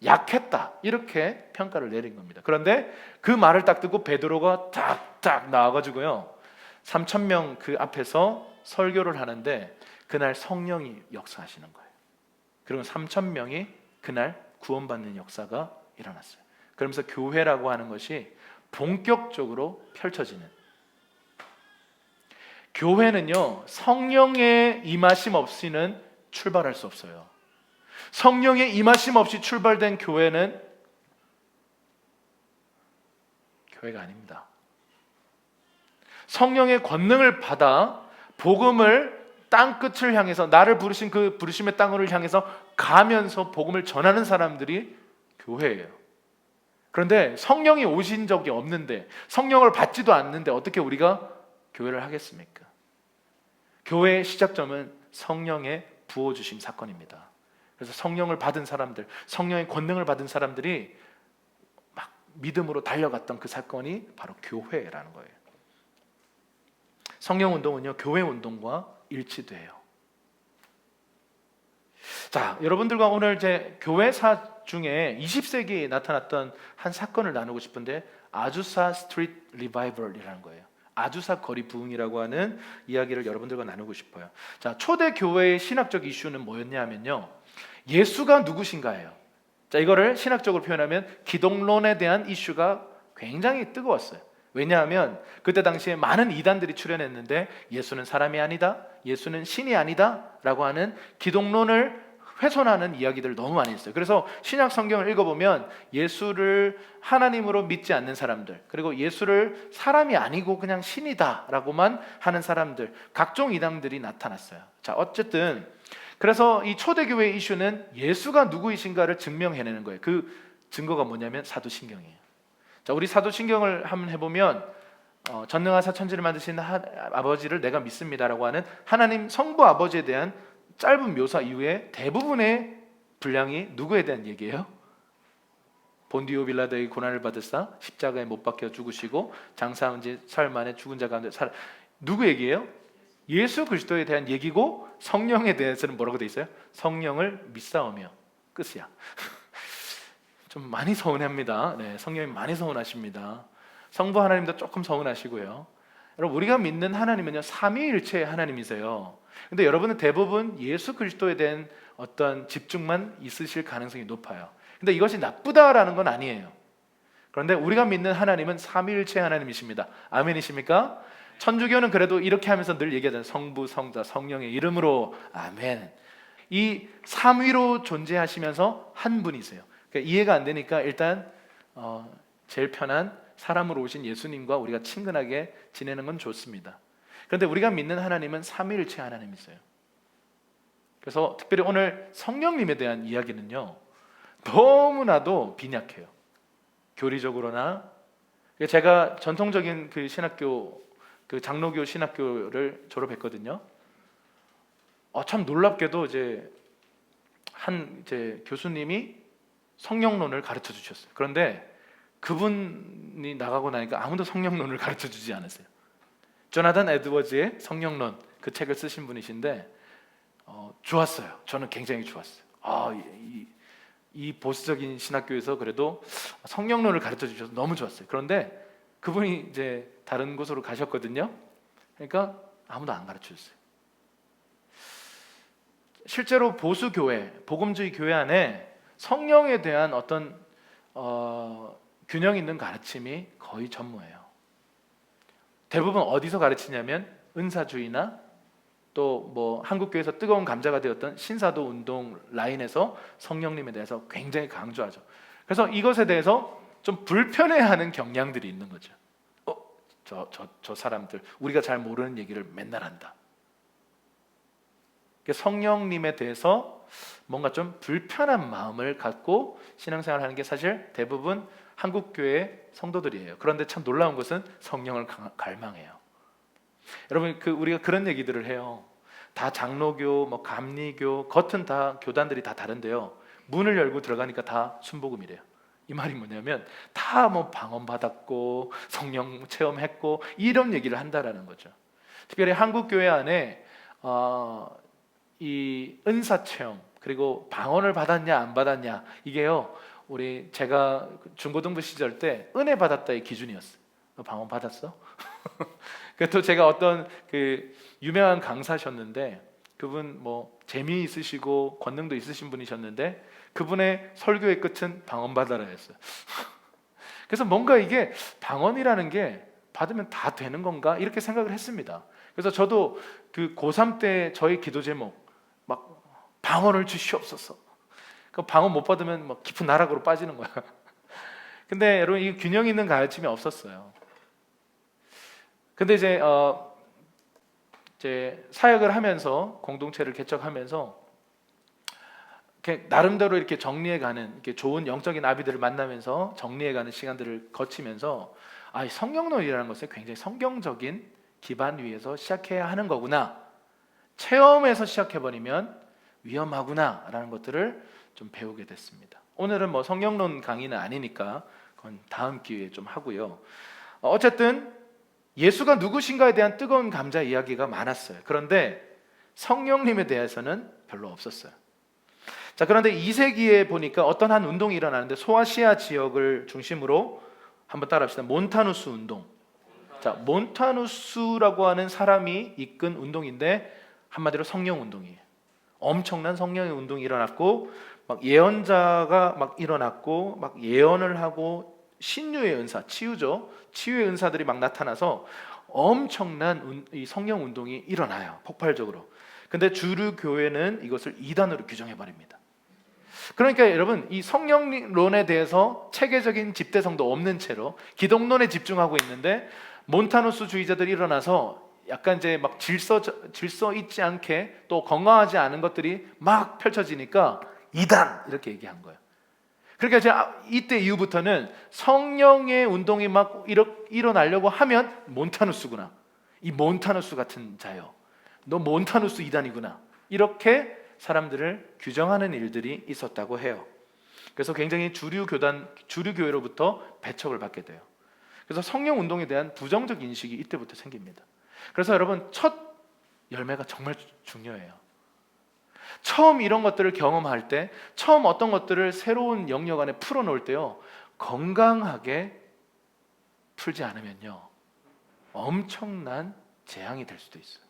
약했다 이렇게 평가를 내린 겁니다. 그런데 그 말을 딱 듣고 베드로가 딱 나와가지고요 3,000명 그 앞에서 설교를 하는데 그날 성령이 역사하시는 거예요. 그리고 3,000명이 그날 구원받는 역사가 일어났어요. 그러면서 교회라고 하는 것이 본격적으로 펼쳐지는, 교회는요 성령의 임하심 없이는 출발할 수 없어요. 성령의 임하심 없이 출발된 교회는 교회가 아닙니다. 성령의 권능을 받아 복음을 땅끝을 향해서, 나를 부르신 그 부르심의 땅을 향해서 가면서 복음을 전하는 사람들이 교회예요. 그런데 성령이 오신 적이 없는데, 성령을 받지도 않는데 어떻게 우리가 교회를 하겠습니까? 교회의 시작점은 성령의 부어주심 사건입니다. 그래서 성령을 받은 사람들, 성령의 권능을 받은 사람들이 막 믿음으로 달려갔던 그 사건이 바로 교회라는 거예요. 성령 운동은요, 교회 운동과 일치돼요. 자, 여러분들과 오늘 이제 교회사 중에 20세기에 나타났던 한 사건을 나누고 싶은데, 아주사 스트리트 리바이벌이라는 거예요. 아주사 거리 부흥이라고 하는 이야기를 여러분들과 나누고 싶어요. 자, 초대 교회의 신학적 이슈는 뭐였냐면요, 예수가 누구신가예요. 자, 이거를 신학적으로 표현하면 기독론에 대한 이슈가 굉장히 뜨거웠어요. 왜냐하면 그때 당시에 많은 이단들이 출현했는데, 예수는 사람이 아니다, 예수는 신이 아니다 라고 하는 기독론을 훼손하는 이야기들을 너무 많이 했어요. 그래서 신약 성경을 읽어보면 예수를 하나님으로 믿지 않는 사람들, 그리고 예수를 사람이 아니고 그냥 신이다 라고만 하는 사람들, 각종 이단들이 나타났어요. 자, 어쨌든 그래서 이 초대교회의 이슈는 예수가 누구이신가를 증명해내는 거예요. 그 증거가 뭐냐면 사도신경이에요. 자, 우리 사도신경을 한번 해보면 전능하사 천지를 만드신 아버지를 내가 믿습니다라고 하는 하나님 성부 아버지에 대한 짧은 묘사 이후에 대부분의 분량이 누구에 대한 얘기예요? 본디오 빌라도의 고난을 받으사 십자가에 못 박혀 죽으시고 장사한 지 사흘 만에 죽은 자 가운데 살아. 누구 얘기예요? 예수 그리스도에 대한 얘기고, 성령에 대해서는 뭐라고 돼 있어요? 성령을 믿사오며. 끝이야. 좀 많이 서운합니다. 네, 성령님 많이 서운하십니다. 성부 하나님도 조금 서운하시고요. 여러분, 우리가 믿는 하나님은요, 삼위일체의 하나님이세요. 근데 여러분은 대부분 예수 그리스도에 대한 어떤 집중만 있으실 가능성이 높아요. 근데 이것이 나쁘다라는 건 아니에요. 그런데 우리가 믿는 하나님은 삼위일체 하나님이십니다. 아멘이십니까? 천주교는 그래도 이렇게 하면서 늘 얘기하잖아요. 성부, 성자, 성령의 이름으로 아멘. 이 삼위로 존재하시면서 한 분이세요. 그러니까 이해가 안 되니까 일단 제일 편한 사람으로 오신 예수님과 우리가 친근하게 지내는 건 좋습니다. 그런데 우리가 믿는 하나님은 삼위일체 하나님이세요. 그래서 특별히 오늘 성령님에 대한 이야기는요, 너무나도 빈약해요. 교리적으로나. 제가 전통적인 그 신학교, 그 장로교 신학교를 졸업했거든요. 참 놀랍게도 이제 한 교수님이 성령론을 가르쳐 주셨어요. 그런데 그분이 나가고 나니까 아무도 성령론을 가르쳐 주지 않았어요. 조나단 에드워즈의 성령론, 그 책을 쓰신 분이신데 좋았어요. 저는 굉장히 좋았어요. 이 보수적인 신학교에서 그래도 성령론을 가르쳐 주셔서 너무 좋았어요. 그런데 그분이 이제 다른 곳으로 가셨거든요. 그러니까 아무도 안 가르쳐 줬어요. 실제로 보수 교회, 복음주의 교회 안에 성령에 대한 어떤 균형 있는 가르침이 거의 전무해요. 대부분 어디서 가르치냐면 은사주의나 또 뭐 한국교회에서 뜨거운 감자가 되었던 신사도 운동 라인에서 성령님에 대해서 굉장히 강조하죠. 그래서 이것에 대해서 좀 불편해하는 경향들이 있는 거죠. 저 사람들 우리가 잘 모르는 얘기를 맨날 한다. 성령님에 대해서 뭔가 좀 불편한 마음을 갖고 신앙생활을 하는 게 사실 대부분 한국교회 성도들이에요. 그런데 참 놀라운 것은 성령을 갈망해요. 여러분, 우리가 그런 얘기들을 해요. 다 장로교, 뭐 감리교, 겉은 다 교단들이 다 다른데요, 문을 열고 들어가니까 다 순복음이래요. 이 말이 뭐냐면 다 뭐 방언 받았고 성령 체험했고 이런 얘기를 한다라는 거죠. 특별히 한국교회 안에 이 은사 체험, 그리고 방언을 받았냐 안 받았냐, 이게요, 제가 중고등부 시절 때 은혜 받았다의 기준이었어요. 너 방언 받았어? 또 제가 어떤 그 유명한 강사셨는데, 그분 뭐 재미있으시고 권능도 있으신 분이셨는데 그분의 설교의 끝은 방언 받아라였어요. 그래서 뭔가 이게 방언이라는 게 받으면 다 되는 건가 이렇게 생각을 했습니다. 그래서 저도 그 고3 때 저의 기도 제목 막 방언을 주시옵소서. 그 방언 못 받으면 막 깊은 나락으로 빠지는 거야. 근데 여러분, 이 균형 있는 가르침이 없었어요. 근데 이제 사역을 하면서, 공동체를 개척하면서 나름대로 이렇게 정리해가는, 이렇게 좋은 영적인 아비들을 만나면서 정리해가는 시간들을 거치면서 성령론이라는 것은 굉장히 성경적인 기반 위에서 시작해야 하는 거구나, 체험에서 시작해버리면 위험하구나 라는 것들을 좀 배우게 됐습니다. 오늘은 뭐 성경론 강의는 아니니까 그건 다음 기회에 좀 하고요. 어쨌든 예수가 누구신가에 대한 뜨거운 감자 이야기가 많았어요. 그런데 성령님에 대해서는 별로 없었어요. 자, 그런데 2세기에 보니까 어떤 한 운동이 일어나는데, 소아시아 지역을 중심으로 한번 따라합시다. 몬타누스 운동. 자, 몬타누스라고 하는 사람이 이끈 운동인데 한마디로 성령 운동이에요. 엄청난 성령의 운동이 일어났고, 막 예언자가 막 일어났고, 막 예언을 하고, 신유의 은사, 치유죠. 치유의 은사들이 막 나타나서 엄청난 이 성령 운동이 일어나요. 폭발적으로. 근데 주류 교회는 이것을 이단으로 규정해 버립니다. 그러니까 여러분, 이 성령론에 대해서 체계적인 집대성도 없는 채로 기독론에 집중하고 있는데, 몬타누스 주의자들이 일어나서 약간 이제 막 질서 있지 않게 또 건강하지 않은 것들이 막 펼쳐지니까 이단 이렇게 얘기한 거예요. 그러니까 제가 이때 이후부터는 성령의 운동이 막 일어나려고 하면 몬타누스구나, 이 몬타누스 같은 자요, 너 몬타누스 이단이구나, 이렇게 사람들을 규정하는 일들이 있었다고 해요. 그래서 굉장히 주류 교회로부터 배척을 받게 돼요. 그래서 성령 운동에 대한 부정적 인식이 이때부터 생깁니다. 그래서 여러분, 첫 열매가 정말 중요해요. 처음 이런 것들을 경험할 때, 처음 어떤 것들을 새로운 영역 안에 풀어놓을 때요, 건강하게 풀지 않으면요 엄청난 재앙이 될 수도 있어요.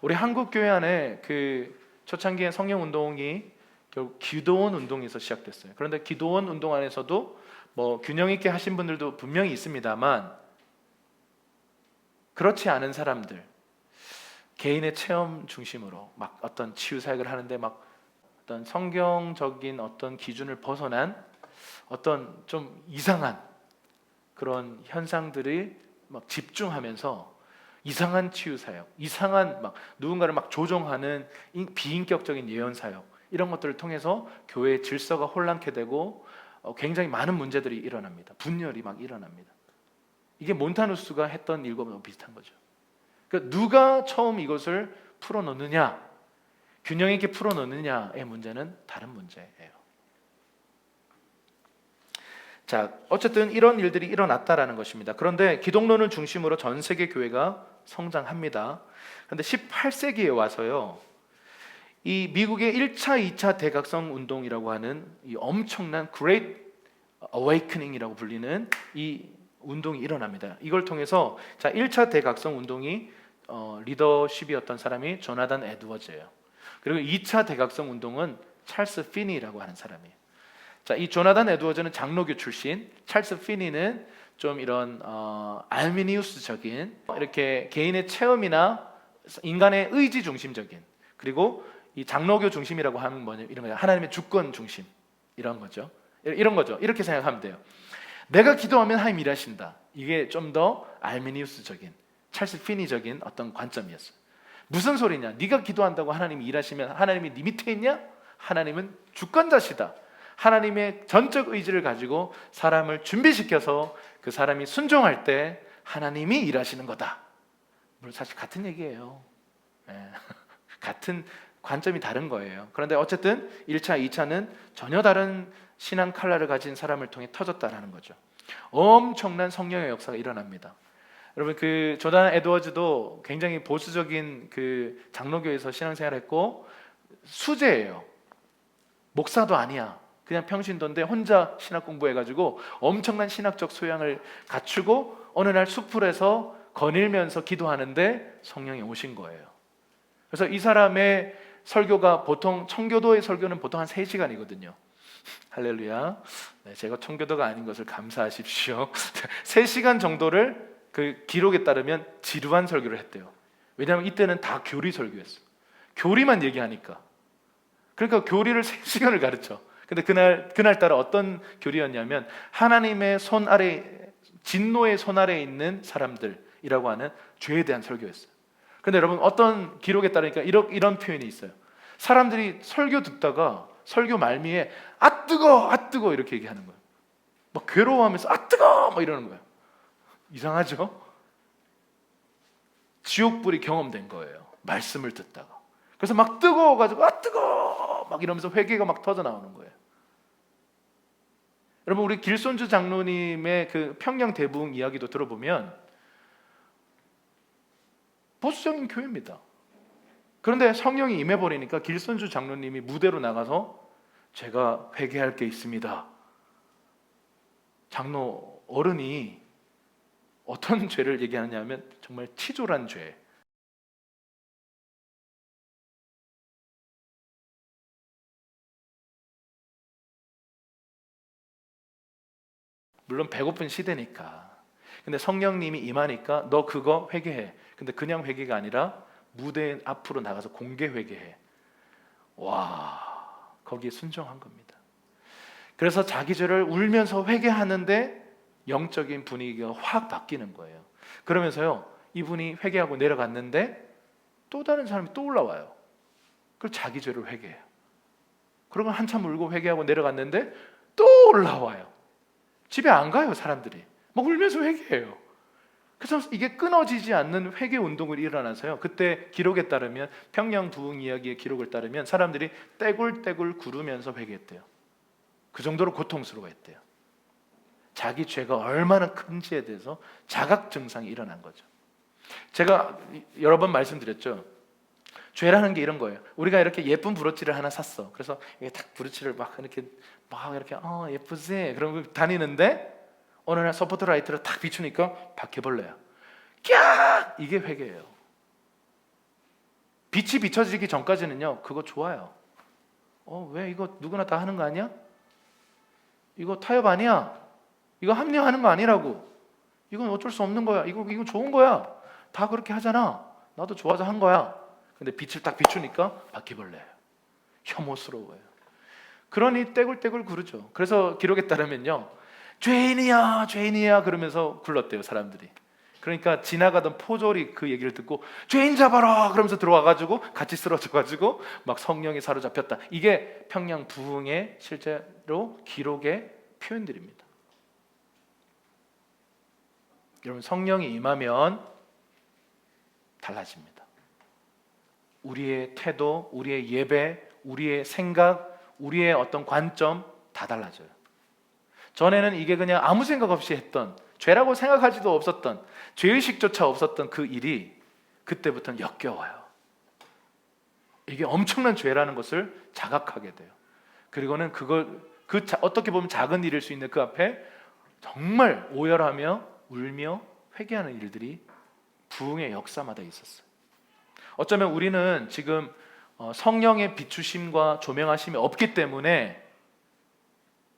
우리 한국 교회 안에 그 초창기에 성령 운동이 결국 기도원 운동에서 시작됐어요. 그런데 기도원 운동 안에서도 뭐 균형 있게 하신 분들도 분명히 있습니다만, 그렇지 않은 사람들, 개인의 체험 중심으로 막 어떤 치유 사역을 하는데 막 어떤 성경적인 어떤 기준을 벗어난 어떤 좀 이상한 그런 현상들이 막 집중하면서 이상한 치유 사역, 이상한 막 누군가를 막 조종하는 비인격적인 예언 사역, 이런 것들을 통해서 교회의 질서가 혼란케 되고 굉장히 많은 문제들이 일어납니다. 분열이 막 일어납니다. 이게 몬타누스가 했던 일과 비슷한 거죠. 그러니까 누가 처음 이것을 풀어놓느냐, 균형 있게 풀어놓느냐의 문제는 다른 문제예요. 자, 어쨌든 이런 일들이 일어났다라는 것입니다. 그런데 기독론을 중심으로 전 세계 교회가 성장합니다. 그런데 18세기에 와서요, 이 미국의 1차, 2차 대각성 운동이라고 하는 이 엄청난 Great Awakening이라고 불리는 이 운동이 일어납니다. 이걸 통해서, 자, 1차 대각성 운동이 리더십이었던 사람이 조나단 에드워즈예요. 그리고 2차 대각성 운동은 찰스 피니라고 하는 사람이에요. 자, 이 조나단 에드워즈는 장로교 출신, 찰스 피니는 좀 이런 알미니우스적인, 이렇게 개인의 체험이나 인간의 의지 중심적인, 그리고 이 장로교 중심이라고 하면 뭐냐, 이런 거예요. 하나님의 주권 중심, 이런 거죠. 이렇게 생각하면 돼요. 내가 기도하면 하나님 일하신다. 이게 좀 더 알미니우스적인, 찰스 피니적인 어떤 관점이었어요. 무슨 소리냐? 네가 기도한다고 하나님이 일하시면 하나님이 네 밑에 있냐? 하나님은 주권자시다. 하나님의 전적 의지를 가지고 사람을 준비시켜서 그 사람이 순종할 때 하나님이 일하시는 거다. 물론 사실 같은 얘기예요. 같은 관점이 다른 거예요. 그런데 어쨌든 1차, 2차는 전혀 다른 신앙 칼날을 가진 사람을 통해 터졌다라는 거죠. 엄청난 성령의 역사가 일어납니다. 여러분, 그 조나단 에드워즈도 굉장히 보수적인 그 장로교에서 신앙생활했고, 수재예요. 목사도 아니야. 그냥 평신도인데 혼자 신학 공부해가지고 엄청난 신학적 소양을 갖추고 어느 날 숲풀에서 거닐면서 기도하는데 성령이 오신 거예요. 그래서 이 사람의 설교가 보통, 청교도의 설교는 보통 한 3시간이거든요. 할렐루야. 네, 제가 청교도가 아닌 것을 감사하십시오. 3시간 정도를 그 기록에 따르면 지루한 설교를 했대요. 왜냐하면 이때는 다 교리 설교였어. 교리만 얘기하니까. 그러니까 교리를 3시간을 가르쳐. 근데 그날따라 어떤 교리였냐면, 하나님의 손 아래, 진노의 손 아래에 있는 사람들이라고 하는 죄에 대한 설교였어요. 근데 여러분, 어떤 기록에 따르니까 이런 표현이 있어요. 사람들이 설교 듣다가 설교 말미에 아 뜨거 이렇게 얘기하는 거예요. 막 괴로워하면서 아 뜨거 막 이러는 거예요. 이상하죠? 지옥불이 경험된 거예요. 말씀을 듣다가. 그래서 막 뜨거워가지고 뜨거워 막 이러면서 회개가 막 터져 나오는 거예요. 여러분, 우리 길손주 장로님의 그 평양 대부흥 이야기도 들어보면 보수적인 교회입니다. 그런데 성령이 임해버리니까 길손주 장로님이 무대로 나가서 제가 회개할 게 있습니다. 장로 어른이 어떤 죄를 얘기하냐면 정말 치졸한 죄. 물론 배고픈 시대니까. 근데 성령님이 임하니까 너 그거 회개해. 근데 그냥 회개가 아니라 무대 앞으로 나가서 공개 회개해. 와, 거기에 순종한 겁니다. 그래서 자기 죄를 울면서 회개하는데 영적인 분위기가 확 바뀌는 거예요. 그러면서요, 이분이 회개하고 내려갔는데 또 다른 사람이 또 올라와요. 그리고 자기 죄를 회개해요. 그러면 한참 울고 회개하고 내려갔는데 또 올라와요. 집에 안 가요, 사람들이. 막 울면서 회개해요. 그래서 이게 끊어지지 않는 회개 운동이 일어나서요. 그때 기록에 따르면, 평양 부흥 이야기의 기록을 따르면 사람들이 떼굴떼굴 구르면서 회개했대요. 그 정도로 고통스러워했대요. 자기 죄가 얼마나 큰지에 대해서 자각 증상이 일어난 거죠. 제가 여러 번 말씀드렸죠. 죄라는 게 이런 거예요. 우리가 이렇게 예쁜 브로치를 하나 샀어. 그래서 이게 딱 브로치를 막 이렇게 예쁘지? 그러고 다니는데 어느 날 서포트라이트를 탁 비추니까 바퀴벌레야. 꺄! 이게 회개예요. 빛이 비춰지기 전까지는요, 그거 좋아요. 왜 이거 누구나 다 하는 거 아니야? 이거 타협 아니야? 이거 합리화하는 거 아니라고? 이건 어쩔 수 없는 거야. 이거 좋은 거야. 다 그렇게 하잖아. 나도 좋아서 한 거야. 근데 빛을 딱 비추니까 바퀴벌레예요. 혐오스러워요. 그러니 떼굴떼굴 구르죠. 그래서 기록에 따르면요, 죄인이야 죄인이야 그러면서 굴렀대요, 사람들이. 그러니까 지나가던 포졸이 그 얘기를 듣고 죄인 잡아라 그러면서 들어와가지고 같이 쓰러져가지고 막 성령이 사로잡혔다. 이게 평양 부흥의 실제로 기록의 표현들입니다. 여러분, 성령이 임하면 달라집니다. 우리의 태도, 우리의 예배, 우리의 생각, 우리의 어떤 관점 다 달라져요. 전에는 이게 그냥 아무 생각 없이 했던, 죄라고 생각하지도 없었던, 죄의식조차 없었던 그 일이 그때부터는 역겨워요. 이게 엄청난 죄라는 것을 자각하게 돼요. 그리고는 어떻게 보면 작은 일일 수 있는 그 앞에 정말 오열하며 울며 회개하는 일들이 부흥의 역사마다 있었어요. 어쩌면 우리는 지금 성령의 비추심과 조명하심이 없기 때문에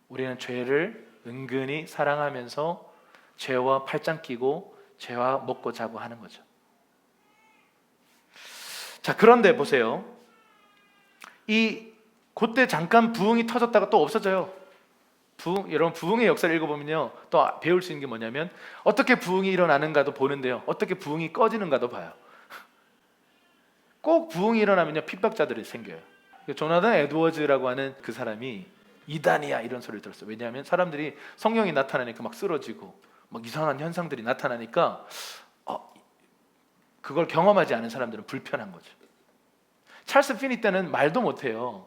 우리는 죄를 은근히 사랑하면서 죄와 팔짱 끼고 죄와 먹고 자고 하는 거죠. 자, 그런데 보세요. 그때 잠깐 부흥이 터졌다가 또 없어져요. 여러분, 부흥의 역사를 읽어보면요, 또 배울 수 있는 게 뭐냐면 어떻게 부흥이 일어나는가도 보는데요, 어떻게 부흥이 꺼지는가도 봐요. 꼭 부흥이 일어나면요, 핍박자들이 생겨요. 조나단 에드워즈라고 하는 그 사람이 이단이야 이런 소리를 들었어요. 왜냐하면 사람들이 성령이 나타나니까 막 쓰러지고 막 이상한 현상들이 나타나니까 그걸 경험하지 않은 사람들은 불편한 거죠. 찰스 피니 때는 말도 못해요.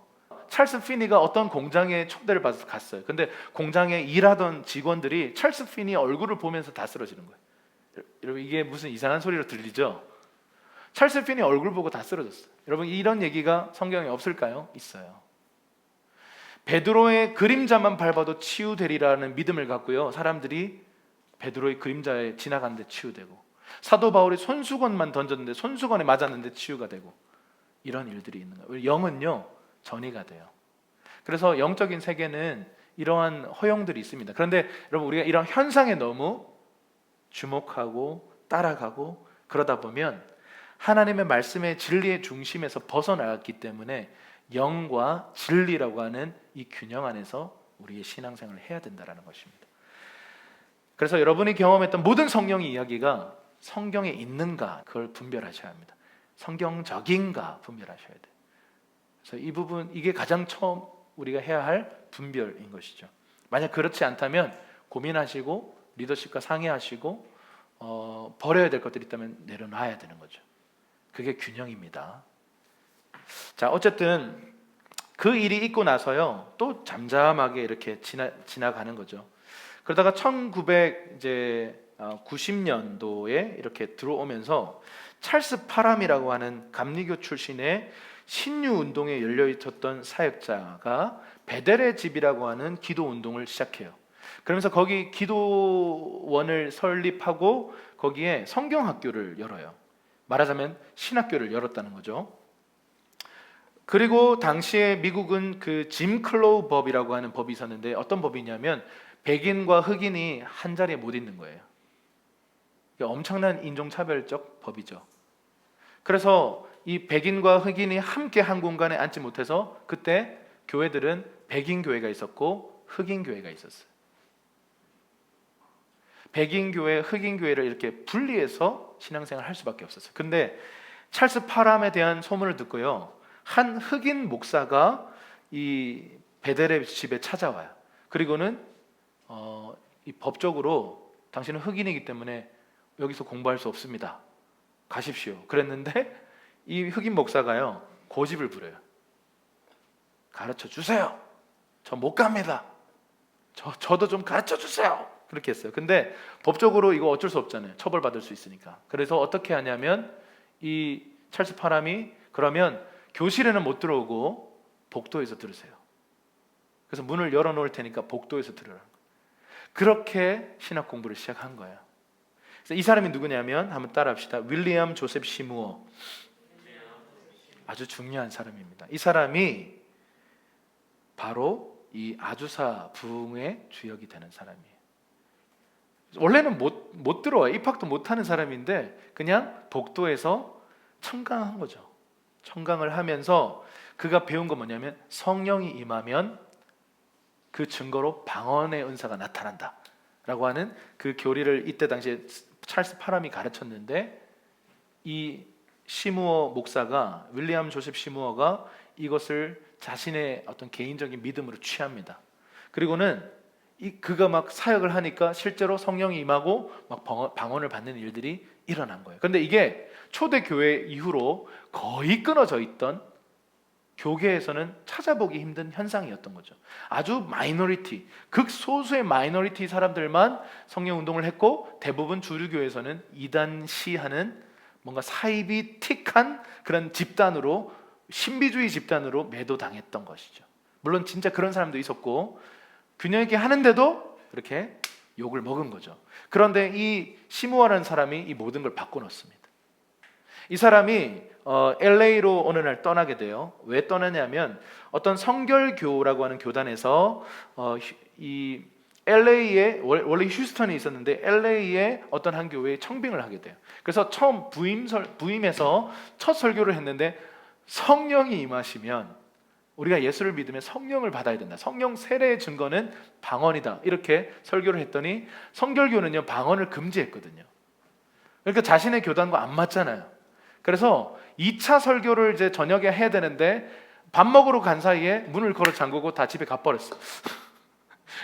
찰스 피니가 어떤 공장에 초대를 받아서 갔어요. 근데 공장에 일하던 직원들이 찰스 피니 얼굴을 보면서 다 쓰러지는 거예요. 여러분, 이게 무슨 이상한 소리로 들리죠? 찰스 피니 얼굴 보고 다 쓰러졌어요. 여러분, 이런 얘기가 성경에 없을까요? 있어요. 베드로의 그림자만 밟아도 치유되리라는 믿음을 갖고요, 사람들이 베드로의 그림자에 지나갔는데 치유되고, 사도 바울이 손수건만 던졌는데 손수건에 맞았는데 치유가 되고, 이런 일들이 있는 거예요. 영은요, 전이가 돼요. 그래서 영적인 세계는 이러한 허용들이 있습니다. 그런데 여러분, 우리가 이런 현상에 너무 주목하고 따라가고 그러다 보면 하나님의 말씀의 진리의 중심에서 벗어나갔기 때문에 영과 진리라고 하는 이 균형 안에서 우리의 신앙생활을 해야 된다는 것입니다. 그래서 여러분이 경험했던 모든 성령의 이야기가 성경에 있는가, 그걸 분별하셔야 합니다. 성경적인가 분별하셔야 돼요. 그래서 이 부분, 이게 가장 처음 우리가 해야 할 분별인 것이죠. 만약 그렇지 않다면 고민하시고 리더십과 상의하시고 버려야 될 것들이 있다면 내려놔야 되는 거죠. 그게 균형입니다. 자, 어쨌든 그 일이 있고 나서요, 또 잠잠하게 이렇게 지나가는 거죠. 그러다가 1990년도에 이렇게 들어오면서 찰스 파람이라고 하는 감리교 출신의 신유 운동에 열려 있었던 사역자가 베델의 집이라고 하는 기도 운동을 시작해요. 그러면서 거기 기도원을 설립하고 거기에 성경학교를 열어요. 말하자면 신학교를 열었다는 거죠. 그리고 당시에 미국은 그 짐 클로우 법이라고 하는 법이 있었는데, 어떤 법이냐면 백인과 흑인이 한 자리에 못 있는 거예요. 엄청난 인종차별적 법이죠. 그래서 이 백인과 흑인이 함께 한 공간에 앉지 못해서 그때 교회들은 백인 교회가 있었고 흑인 교회가 있었어요. 백인 교회, 흑인 교회를 이렇게 분리해서 신앙생활을 할 수밖에 없었어요. 근데 찰스 파람에 대한 소문을 듣고요, 한 흑인 목사가 이 베델의 집에 찾아와요. 그리고는 이 법적으로 당신은 흑인이기 때문에 여기서 공부할 수 없습니다. 가십시오. 그랬는데 이 흑인 목사가요, 고집을 부려요. 가르쳐 주세요. 저 못 갑니다. 저도 좀 가르쳐 주세요. 그렇게 했어요. 근데 법적으로 이거 어쩔 수 없잖아요. 처벌받을 수 있으니까. 그래서 어떻게 하냐면 이 찰스 파람이 그러면 교실에는 못 들어오고 복도에서 들으세요. 그래서 문을 열어놓을 테니까 복도에서 들으라. 그렇게 신학 공부를 시작한 거예요. 그래서 이 사람이 누구냐면 한번 따라합시다. 윌리엄 조셉 시무어. 아주 중요한 사람입니다. 이 사람이 바로 이 아주사 부흥의 주역이 되는 사람이에요. 원래는 못 들어와요. 입학도 못하는 사람인데 그냥 복도에서 청강한 거죠. 청강을 하면서 그가 배운 건 뭐냐면 성령이 임하면 그 증거로 방언의 은사가 나타난다 라고 하는 그 교리를 이때 당시에 찰스 파람이 가르쳤는데, 이 시무어 목사가, 윌리엄 조셉 시무어가 이것을 자신의 어떤 개인적인 믿음으로 취합니다. 그리고는 그가 막 사역을 하니까 실제로 성령이 임하고 막 방언을 받는 일들이 일어난 거예요. 그런데 이게 초대교회 이후로 거의 끊어져 있던, 교계에서는 찾아보기 힘든 현상이었던 거죠. 아주 마이너리티, 극소수의 마이너리티 사람들만 성령운동을 했고, 대부분 주류교회에서는 이단시하는 뭔가 사이비 틱한 그런 집단으로, 신비주의 집단으로 매도당했던 것이죠. 물론 진짜 그런 사람도 있었고 균형 있게 하는데도 그렇게 욕을 먹은 거죠. 그런데 이 시무어라는 사람이 이 모든 걸 바꿔놓습니다. 이 사람이 LA로 어느 날 떠나게 돼요. 왜 떠나냐면 어떤 성결교라고 하는 교단에서 이 LA에, 원래 휴스턴이 있었는데 LA에 어떤 한 교회에 청빙을 하게 돼요. 그래서 처음 부임해서 첫 설교를 했는데, 성령이 임하시면 우리가 예수를 믿으면 성령을 받아야 된다. 성령 세례의 증거는 방언이다. 이렇게 설교를 했더니 성결교는요, 방언을 금지했거든요. 그러니까 자신의 교단과 안 맞잖아요. 그래서 2차 설교를 이제 저녁에 해야 되는데 밥 먹으러 간 사이에 문을 걸어 잠그고 다 집에 가버렸어.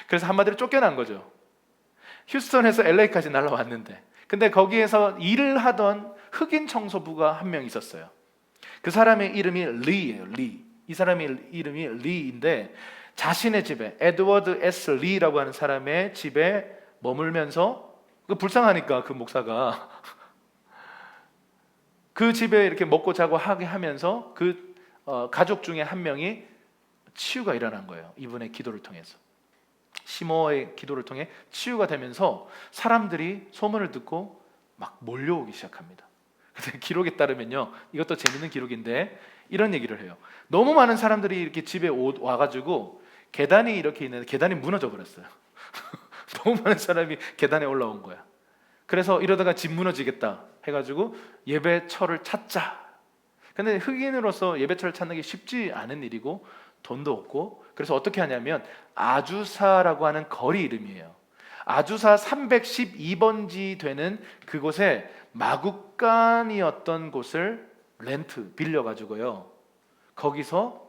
그래서 한마디로 쫓겨난 거죠. 휴스턴에서 LA까지 날아왔는데, 근데 거기에서 일을 하던 흑인 청소부가 한 명 있었어요. 그 사람의 이름이 리예요. 리. 이 사람의 이름이 리인데 자신의 집에, 에드워드 S. 리라고 하는 사람의 집에 머물면서, 불쌍하니까 그 목사가 그 집에 이렇게 먹고 자고 하게 하면서 그 가족 중에 한 명이 치유가 일어난 거예요. 이분의 기도를 통해서, 시모어의 기도를 통해 치유가 되면서 사람들이 소문을 듣고 막 몰려오기 시작합니다. 근데 기록에 따르면요, 이것도 재밌는 기록인데 이런 얘기를 해요. 너무 많은 사람들이 이렇게 집에 와가지고 계단이 이렇게 있는데 계단이 무너져 버렸어요. 너무 많은 사람이 계단에 올라온 거야. 그래서 이러다가 집 무너지겠다 해가지고 예배처를 찾자. 근데 흑인으로서 예배처를 찾는 게 쉽지 않은 일이고 돈도 없고, 그래서 어떻게 하냐면 아주사라고 하는 거리 이름이에요. 아주사 312번지 되는 그곳에 마국간이었던 곳을 빌려가지고요, 거기서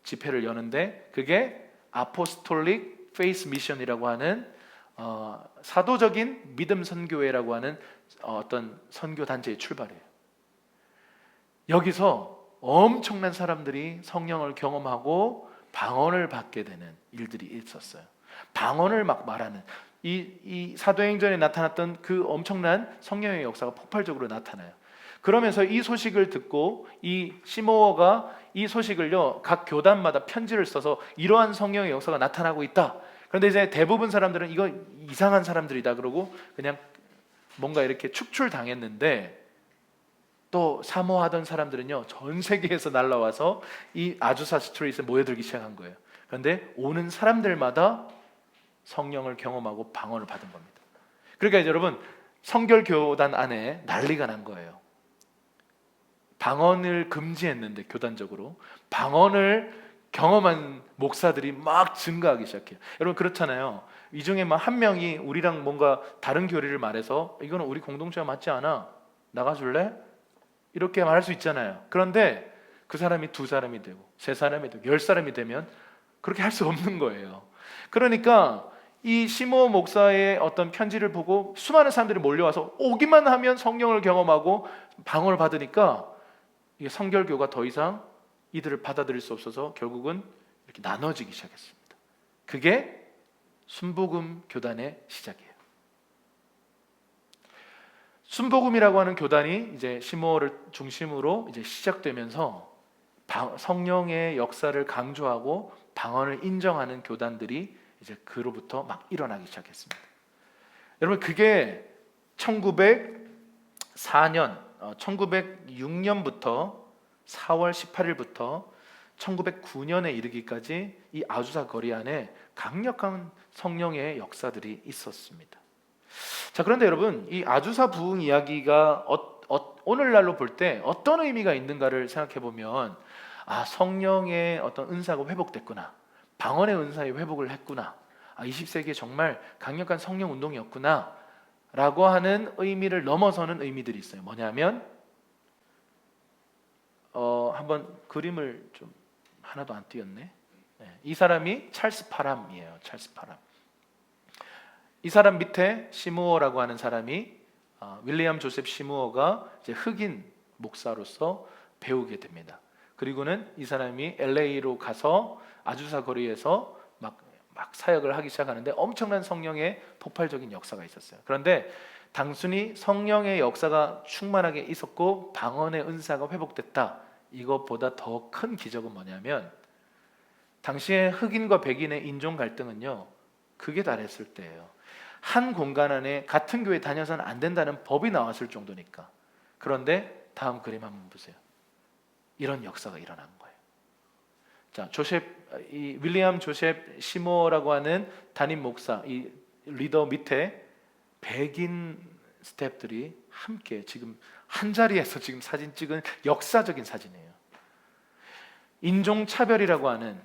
집회를 여는데 그게 아포스톨릭 페이스 미션이라고 하는 사도적인 믿음 선교회라고 하는 어떤 선교 단체의 출발이에요. 여기서 엄청난 사람들이 성령을 경험하고 방언을 받게 되는 일들이 있었어요. 방언을 막 말하는 이 사도행전에 나타났던 그 엄청난 성령의 역사가 폭발적으로 나타나요. 그러면서 이 소식을 듣고 이 시므오가 이 소식을요 각 교단마다 편지를 써서 이러한 성령의 역사가 나타나고 있다. 그런데 이제 대부분 사람들은 이거 이상한 사람들이다 그러고 그냥 뭔가 이렇게 축출당했는데, 또 사모하던 사람들은요 전 세계에서 날라와서 이 아주사 스트리트에 모여들기 시작한 거예요. 그런데 오는 사람들마다 성령을 경험하고 방언을 받은 겁니다. 그러니까 이제 여러분, 성결교단 안에 난리가 난 거예요. 방언을 금지했는데 교단적으로 방언을 경험한 목사들이 막 증가하기 시작해요. 여러분 그렇잖아요. 이 중에 막 한 명이 우리랑 뭔가 다른 교리를 말해서 이거는 우리 공동체와 맞지 않아, 나가줄래? 이렇게 말할 수 있잖아요. 그런데 그 사람이 2사람이 되고 3사람이 되고 10사람이 되면 그렇게 할 수 없는 거예요. 그러니까 이 시므오 목사의 어떤 편지를 보고 수많은 사람들이 몰려와서 오기만 하면 성령을 경험하고 방언을 받으니까 이게 성결교가 더 이상 이들을 받아들일 수 없어서 결국은 이렇게 나눠지기 시작했습니다. 그게 순복음 교단의 시작이에요. 순복음이라고 하는 교단이 이제 시므오를 중심으로 이제 시작되면서 성령의 역사를 강조하고 방언을 인정하는 교단들이 이제 그로부터 막 일어나기 시작했습니다. 여러분 그게 1904년 1906년부터 4월 18일부터 1909년에 이르기까지 이 아주사 거리 안에 강력한 성령의 역사들이 있었습니다. 자, 그런데 여러분 이 아주사 부흥 이야기가 오늘날로 볼 때 어떤 의미가 있는가를 생각해 보면, 성령의 어떤 은사가 회복됐구나, 방언의 은사의 회복을 했구나, 20세기에 정말 강력한 성령 운동이었구나 라고 하는 의미를 넘어서는 의미들이 있어요. 뭐냐면 한번 그림을 좀 하나도 안 띄었네. 이 사람이 찰스 파람이에요. 찰스 파람. 이 사람 밑에 시므오라고 하는 사람이 윌리엄 조셉 시므오가 이제 흑인 목사로서 배우게 됩니다. 그리고는 이 사람이 LA로 가서 아주사 거리에서 막 사역을 하기 시작하는데 엄청난 성령의 폭발적인 역사가 있었어요. 그런데 단순히 성령의 역사가 충만하게 있었고 방언의 은사가 회복됐다, 이것보다 더 큰 기적은 뭐냐면 당시에 흑인과 백인의 인종 갈등은요 극에 달했을 때예요. 한 공간 안에 같은 교회 다녀서는 안 된다는 법이 나왔을 정도니까. 그런데 다음 그림 한번 보세요. 이런 역사가 일어난 거예요. 자, 이 윌리엄 조셉 시므오라고 하는 담임 목사, 이 리더 밑에 백인 스태프들이 함께 지금 한 자리에서 지금 사진 찍은 역사적인 사진이에요. 인종 차별이라고 하는,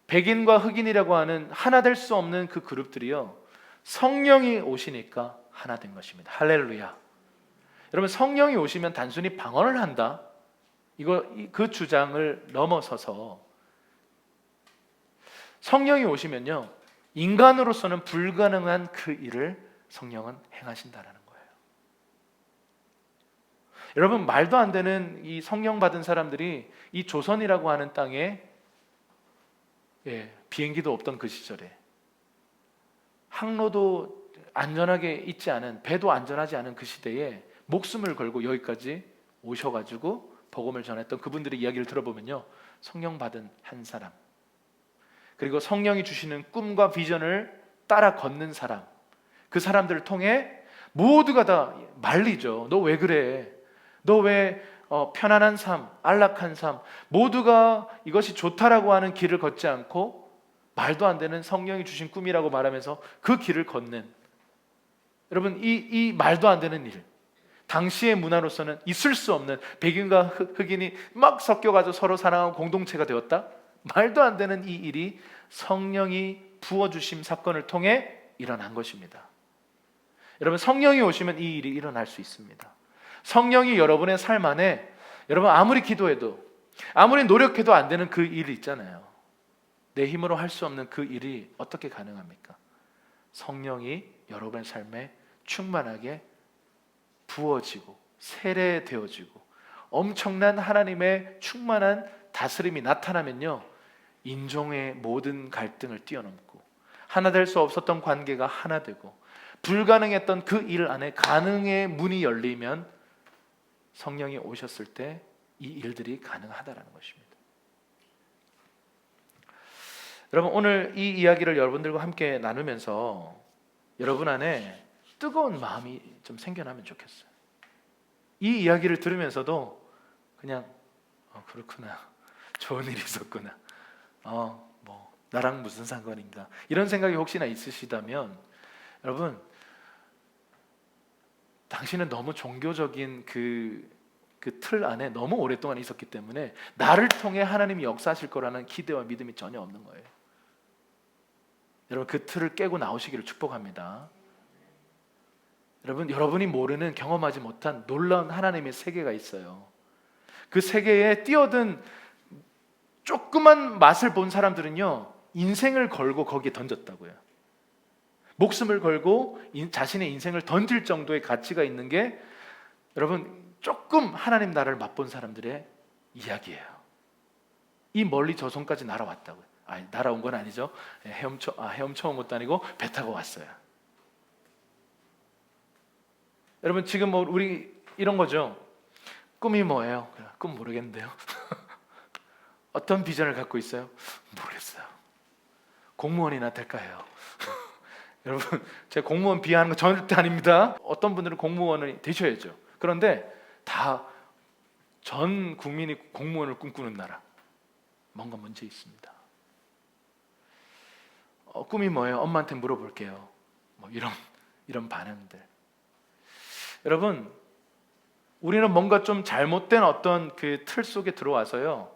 백인과 흑인이라고 하는 하나 될 수 없는 그 그룹들이요 성령이 오시니까 하나 된 것입니다. 할렐루야. 여러분 성령이 오시면 단순히 방언을 한다, 그 주장을 넘어서서 성령이 오시면요 인간으로서는 불가능한 그 일을 성령은 행하신다라는 거예요. 여러분 말도 안 되는 이 성령 받은 사람들이 이 조선이라고 하는 땅에 비행기도 없던 그 시절에, 항로도 안전하게 있지 않은, 배도 안전하지 않은 그 시대에 목숨을 걸고 여기까지 오셔가지고 복음을 전했던 그분들의 이야기를 들어보면요 성령 받은 한 사람, 그리고 성령이 주시는 꿈과 비전을 따라 걷는 사람, 그 사람들을 통해 모두가 다 말리죠. 너 왜 그래? 너 왜 편안한 삶, 안락한 삶, 모두가 이것이 좋다라고 하는 길을 걷지 않고 말도 안 되는 성령이 주신 꿈이라고 말하면서 그 길을 걷는, 여러분 이 말도 안 되는 일, 당시의 문화로서는 있을 수 없는, 백인과 흑인이 막 섞여가지고 서로 사랑하고 공동체가 되었다, 말도 안 되는 이 일이 성령이 부어주심 사건을 통해 일어난 것입니다. 여러분 성령이 오시면 이 일이 일어날 수 있습니다. 성령이 여러분의 삶 안에, 여러분 아무리 기도해도 아무리 노력해도 안 되는 그 일이 있잖아요. 내 힘으로 할 수 없는 그 일이 어떻게 가능합니까? 성령이 여러분의 삶에 충만하게 부어지고 세례되어지고 엄청난 하나님의 충만한 다스림이 나타나면요, 인종의 모든 갈등을 뛰어넘고 하나 될 수 없었던 관계가 하나 되고 불가능했던 그 일 안에 가능의 문이 열리면 성령이 오셨을 때 이 일들이 가능하다라는 것입니다. 여러분, 오늘 이 이야기를 여러분들과 함께 나누면서 여러분 안에 뜨거운 마음이 좀 생겨나면 좋겠어요. 이 이야기를 들으면서도 그냥 그렇구나, 좋은 일이 있었구나, 뭐 나랑 무슨 상관인가, 이런 생각이 혹시나 있으시다면 여러분, 당신은 너무 종교적인 그 틀 안에 너무 오랫동안 있었기 때문에 나를 통해 하나님이 역사하실 거라는 기대와 믿음이 전혀 없는 거예요. 여러분, 그 틀을 깨고 나오시기를 축복합니다. 여러분, 여러분이 모르는, 경험하지 못한 놀라운 하나님의 세계가 있어요. 그 세계에 뛰어든 조그만 맛을 본 사람들은요, 인생을 걸고 거기에 던졌다고요. 목숨을 걸고 자신의 인생을 던질 정도의 가치가 있는 게 여러분, 조금 하나님 나라를 맛본 사람들의 이야기예요. 이 멀리 저 손까지 날아왔다고요. 날아온 건 아니죠. 헤엄쳐 온 것도 아니고 배 타고 왔어요. 여러분, 지금 뭐 우리 이런 거죠. 꿈이 뭐예요? 꿈 모르겠는데요. 어떤 비전을 갖고 있어요? 모르겠어요. 공무원이나 될까요? 여러분, 제가 공무원 비하하는 거 절대 아닙니다. 어떤 분들은 공무원이 되셔야죠. 그런데 다 전 국민이 공무원을 꿈꾸는 나라, 뭔가 문제 있습니다. 꿈이 뭐예요? 엄마한테 물어볼게요. 뭐 이런 반응들. 여러분, 우리는 뭔가 좀 잘못된 어떤 그 틀 속에 들어와서요,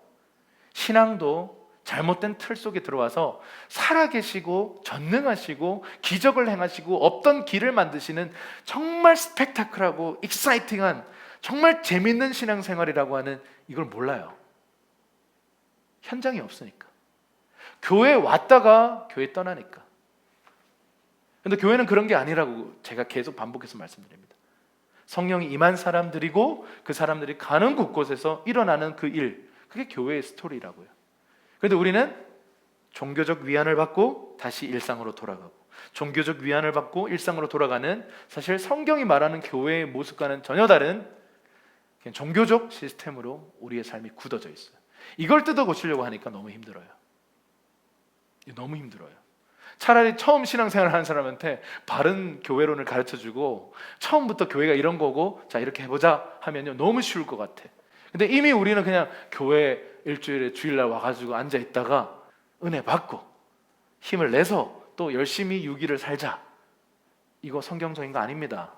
신앙도 잘못된 틀 속에 들어와서 살아계시고 전능하시고 기적을 행하시고 없던 길을 만드시는 정말 스펙타클하고 익사이팅한 정말 재밌는 신앙생활이라고 하는 이걸 몰라요. 현장이 없으니까. 교회에 왔다가 교회 떠나니까. 근데 교회는 그런 게 아니라고 제가 계속 반복해서 말씀드립니다. 성령이 임한 사람들이고 그 사람들이 가는 곳곳에서 일어나는 그 일, 그게 교회의 스토리라고요. 그런데 우리는 종교적 위안을 받고 다시 일상으로 돌아가고, 종교적 위안을 받고 일상으로 돌아가는, 사실 성경이 말하는 교회의 모습과는 전혀 다른 그냥 종교적 시스템으로 우리의 삶이 굳어져 있어요. 이걸 뜯어 고치려고 하니까 너무 힘들어요. 너무 힘들어요. 차라리 처음 신앙생활 하는 사람한테 바른 교회론을 가르쳐주고 처음부터 교회가 이런 거고 자 이렇게 해보자 하면요, 너무 쉬울 것 같아. 근데 이미 우리는 그냥 교회 일주일에 주일날 와가지고 앉아있다가 은혜 받고 힘을 내서 또 열심히 유기를 살자, 이거 성경적인 거 아닙니다.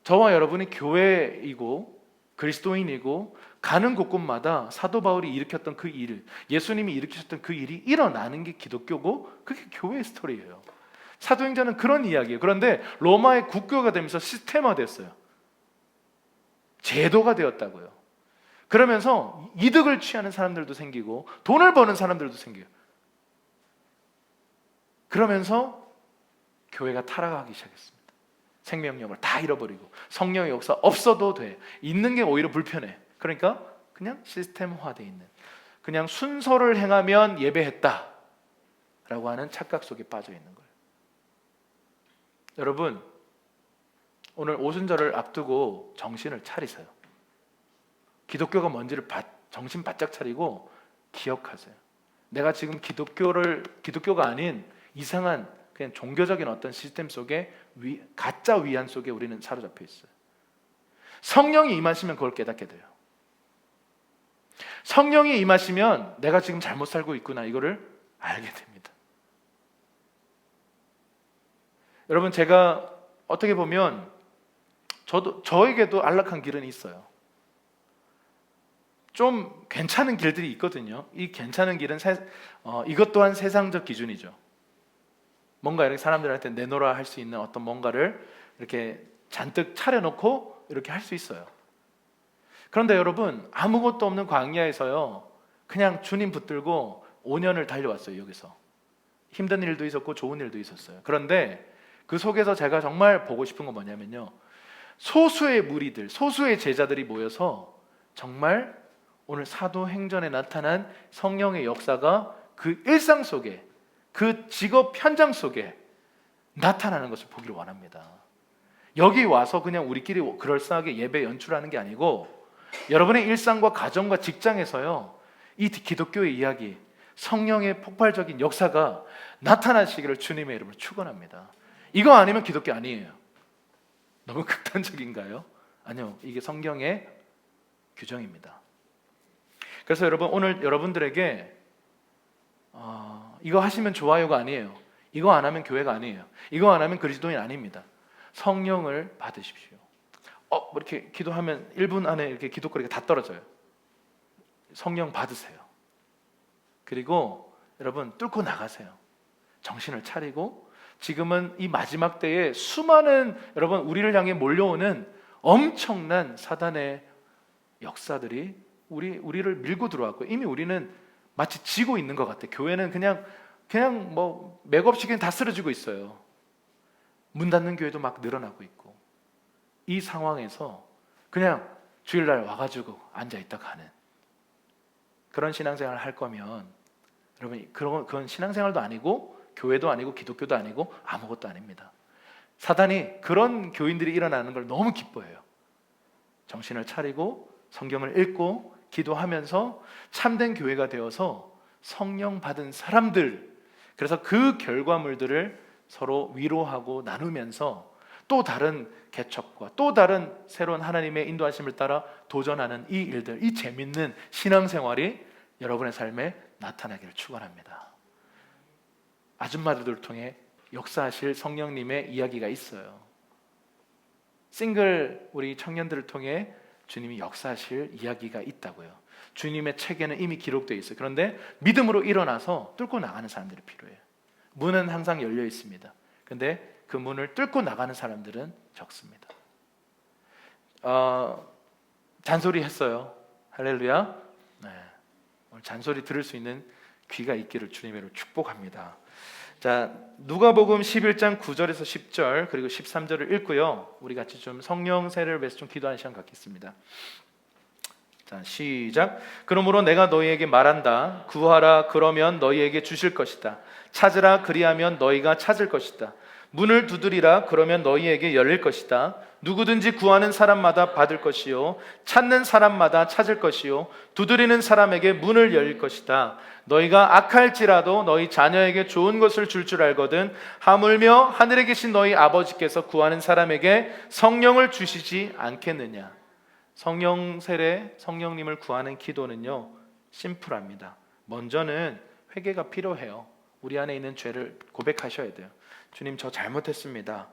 저와 여러분이 교회이고 그리스도인이고 가는 곳곳마다 사도 바울이 일으켰던 그 일, 예수님이 일으키셨던 그 일이 일어나는 게 기독교고 그게 교회의 스토리예요. 사도행전은 그런 이야기예요. 그런데 로마의 국교가 되면서 시스템화됐어요. 제도가 되었다고요. 그러면서 이득을 취하는 사람들도 생기고 돈을 버는 사람들도 생겨요. 그러면서 교회가 타락하기 시작했습니다. 생명력을 다 잃어버리고 성령의 역사 없어도 돼. 있는 게 오히려 불편해. 그러니까 그냥 시스템화되어 있는, 그냥 순서를 행하면 예배했다 라고 하는 착각 속에 빠져 있는 거예요. 여러분, 오늘 오순절을 앞두고 정신을 차리세요. 기독교가 뭔지를 정신 바짝 차리고 기억하세요. 내가 지금 기독교가 아닌 이상한 그냥 종교적인 어떤 시스템 속에 가짜 위안 속에 우리는 사로잡혀 있어요. 성령이 임하시면 그걸 깨닫게 돼요. 성령이 임하시면 내가 지금 잘못 살고 있구나, 이거를 알게 됩니다. 여러분, 제가 어떻게 보면 저에게도 안락한 길은 있어요. 좀 괜찮은 길들이 있거든요. 이 괜찮은 길은 이것 또한 세상적 기준이죠. 뭔가 이렇게 사람들한테 내놓으라 할 수 있는 어떤 뭔가를 이렇게 잔뜩 차려놓고 이렇게 할 수 있어요. 그런데 여러분, 아무것도 없는 광야에서요, 그냥 주님 붙들고 5년을 달려왔어요. 여기서 힘든 일도 있었고 좋은 일도 있었어요. 그런데 그 속에서 제가 정말 보고 싶은 건 뭐냐면요, 소수의 무리들, 소수의 제자들이 모여서 정말 오늘 사도행전에 나타난 성령의 역사가 그 일상 속에, 그 직업 현장 속에 나타나는 것을 보기를 원합니다. 여기 와서 그냥 우리끼리 그럴싸하게 예배 연출하는 게 아니고 여러분의 일상과 가정과 직장에서요, 이 기독교의 이야기, 성령의 폭발적인 역사가 나타나시기를 주님의 이름으로 축원합니다. 이거 아니면 기독교 아니에요. 너무 극단적인가요? 아니요, 이게 성경의 규정입니다. 그래서 여러분, 오늘 여러분들에게 이거 하시면 좋아요가 아니에요. 이거 안 하면 교회가 아니에요. 이거 안 하면 그리스도인 아닙니다. 성령을 받으십시오. 이렇게 기도하면 1분 안에 이렇게 기도거리가 다 떨어져요. 성령 받으세요. 그리고 여러분, 뚫고 나가세요. 정신을 차리고, 지금은 이 마지막 때에 수많은 여러분 우리를 향해 몰려오는 엄청난 사단의 역사들이 우리를 밀고 들어왔고, 이미 우리는 마치 지고 있는 것 같아요. 교회는 그냥 뭐 맥없이 그냥 다 쓰러지고 있어요. 문 닫는 교회도 막 늘어나고 있고, 이 상황에서 그냥 주일날 와가지고 앉아있다 가는 그런 신앙생활을 할 거면 여러분, 그건 신앙생활도 아니고 교회도 아니고 기독교도 아니고 아무것도 아닙니다. 사단이 그런 교인들이 일어나는 걸 너무 기뻐해요. 정신을 차리고 성경을 읽고 기도하면서 참된 교회가 되어서 성령 받은 사람들, 그래서 그 결과물들을 서로 위로하고 나누면서 또 다른 개척과 또 다른 새로운 하나님의 인도하심을 따라 도전하는 이 일들, 이 재밌는 신앙생활이 여러분의 삶에 나타나기를 축원합니다. 아줌마들을 통해 역사하실 성령님의 이야기가 있어요. 싱글 우리 청년들을 통해 주님이 역사하실 이야기가 있다고요. 주님의 책에는 이미 기록되어 있어요. 그런데 믿음으로 일어나서 뚫고 나가는 사람들이 필요해요. 문은 항상 열려 있습니다. 그런데 그 문을 뚫고 나가는 사람들은 적습니다. 잔소리 했어요. 할렐루야. 네. 오늘 잔소리 들을 수 있는 귀가 있기를 주님으로 축복합니다. 자, 누가복음 11장 9절에서 10절 그리고 13절을 읽고요, 우리 같이 좀 성령 세례를 위해서 좀 기도하는 시간 갖겠습니다. 자, 시작. 그러므로 내가 너희에게 말한다. 구하라, 그러면 너희에게 주실 것이다. 찾으라, 그리하면 너희가 찾을 것이다. 문을 두드리라, 그러면 너희에게 열릴 것이다. 누구든지 구하는 사람마다 받을 것이요, 찾는 사람마다 찾을 것이요, 두드리는 사람에게 문을 열릴 것이다. 너희가 악할지라도 너희 자녀에게 좋은 것을 줄 알거든 하물며 하늘에 계신 너희 아버지께서 구하는 사람에게 성령을 주시지 않겠느냐. 성령 세례, 성령님을 구하는 기도는요, 심플합니다. 먼저는 회개가 필요해요. 우리 안에 있는 죄를 고백하셔야 돼요. 주님, 저 잘못했습니다.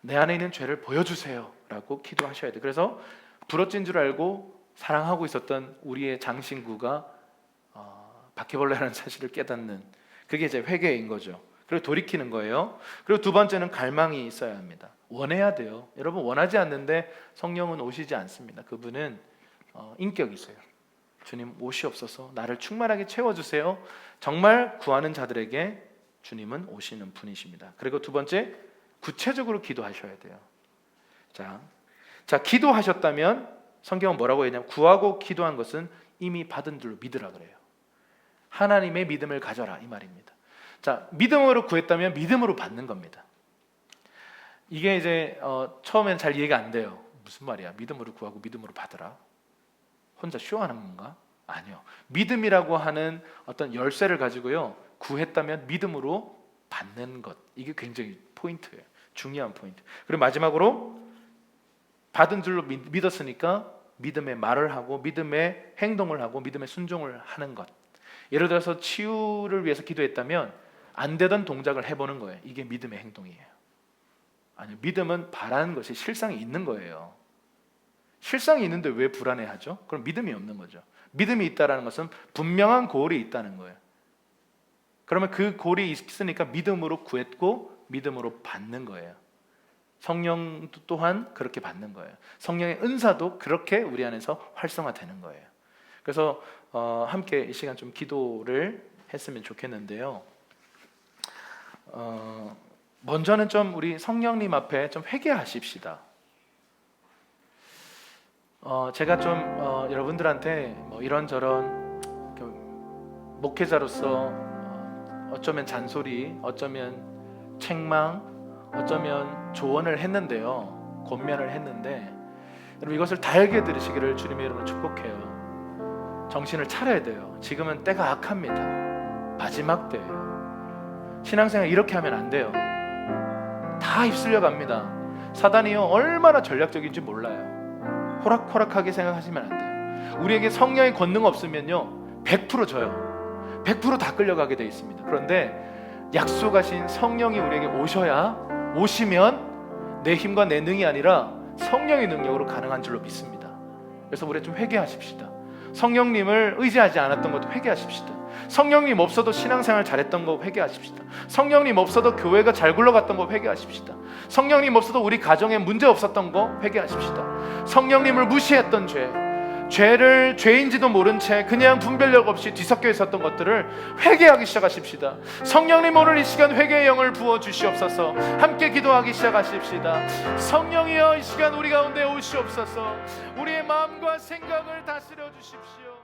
내 안에 있는 죄를 보여주세요 라고 기도하셔야 돼요. 그래서 부러진 줄 알고 사랑하고 있었던 우리의 장신구가 바퀴벌레라는 사실을 깨닫는, 그게 이제 회개인 거죠. 그리고 돌이키는 거예요. 그리고 두 번째는 갈망이 있어야 합니다. 원해야 돼요. 여러분, 원하지 않는데 성령은 오시지 않습니다. 그분은 인격이세요. 주님 오시옵소서, 나를 충만하게 채워주세요. 정말 구하는 자들에게 주님은 오시는 분이십니다. 그리고 두 번째, 구체적으로 기도하셔야 돼요. 자, 기도하셨다면 성경은 뭐라고 했냐면, 구하고 기도한 것은 이미 받은 줄로 믿으라 그래요. 하나님의 믿음을 가져라, 이 말입니다. 자, 믿음으로 구했다면 믿음으로 받는 겁니다. 이게 이제 처음엔 잘 이해가 안 돼요. 무슨 말이야? 믿음으로 구하고 믿음으로 받으라. 혼자 쇼하는 건가? 아니요. 믿음이라고 하는 어떤 열쇠를 가지고요, 구했다면 믿음으로 받는 것. 이게 굉장히 포인트예요. 중요한 포인트. 그리고 마지막으로 받은 줄로 믿었으니까 믿음의 말을 하고 믿음의 행동을 하고 믿음의 순종을 하는 것. 예를 들어서 치유를 위해서 기도했다면 안 되던 동작을 해보는 거예요. 이게 믿음의 행동이에요. 아니요, 믿음은 바라는 것이 실상이 있는 거예요. 실상이 있는데 왜 불안해하죠? 그럼 믿음이 없는 거죠. 믿음이 있다는 것은 분명한 고울이 있다는 거예요. 그러면 그 고울이 있으니까 믿음으로 구했고 믿음으로 받는 거예요. 성령 또한 그렇게 받는 거예요. 성령의 은사도 그렇게 우리 안에서 활성화되는 거예요. 그래서 함께 이 시간 좀 기도를 했으면 좋겠는데요. 먼저는 좀 우리 성령님 앞에 좀 회개하십시다. 제가 좀 여러분들한테 뭐 이런저런 목회자로서 어쩌면 잔소리, 어쩌면 책망, 어쩌면 조언을 했는데요, 권면을 했는데, 여러분 이것을 달게 들으시기를 주님의 이름으로 축복해요. 정신을 차려야 돼요. 지금은 때가 악합니다. 마지막 때예요. 신앙생활 이렇게 하면 안 돼요. 다 휩쓸려 갑니다. 사단이요 얼마나 전략적인지 몰라요. 호락호락하게 생각하시면 안 돼요. 우리에게 성령의 권능 없으면요 100% 져요. 100% 다 끌려가게 돼 있습니다. 그런데 약속하신 성령이 우리에게 오시면 내 힘과 내 능이 아니라 성령의 능력으로 가능한 줄로 믿습니다. 그래서 우리 좀 회개하십시다. 성령님을 의지하지 않았던 것도 회개하십시다. 성령님 없어도 신앙생활 잘했던 거 회개하십시다. 성령님 없어도 교회가 잘 굴러갔던 거 회개하십시다. 성령님 없어도 우리 가정에 문제 없었던 거 회개하십시다. 성령님을 무시했던 죄를 죄인지도 모른 채 그냥 분별력 없이 뒤섞여 있었던 것들을 회개하기 시작하십시다. 성령님 오늘 이 시간 회개의 영을 부어주시옵소서. 함께 기도하기 시작하십시다. 성령이여 이 시간 우리 가운데 오시옵소서. 우리의 마음과 생각을 다스려 주십시오.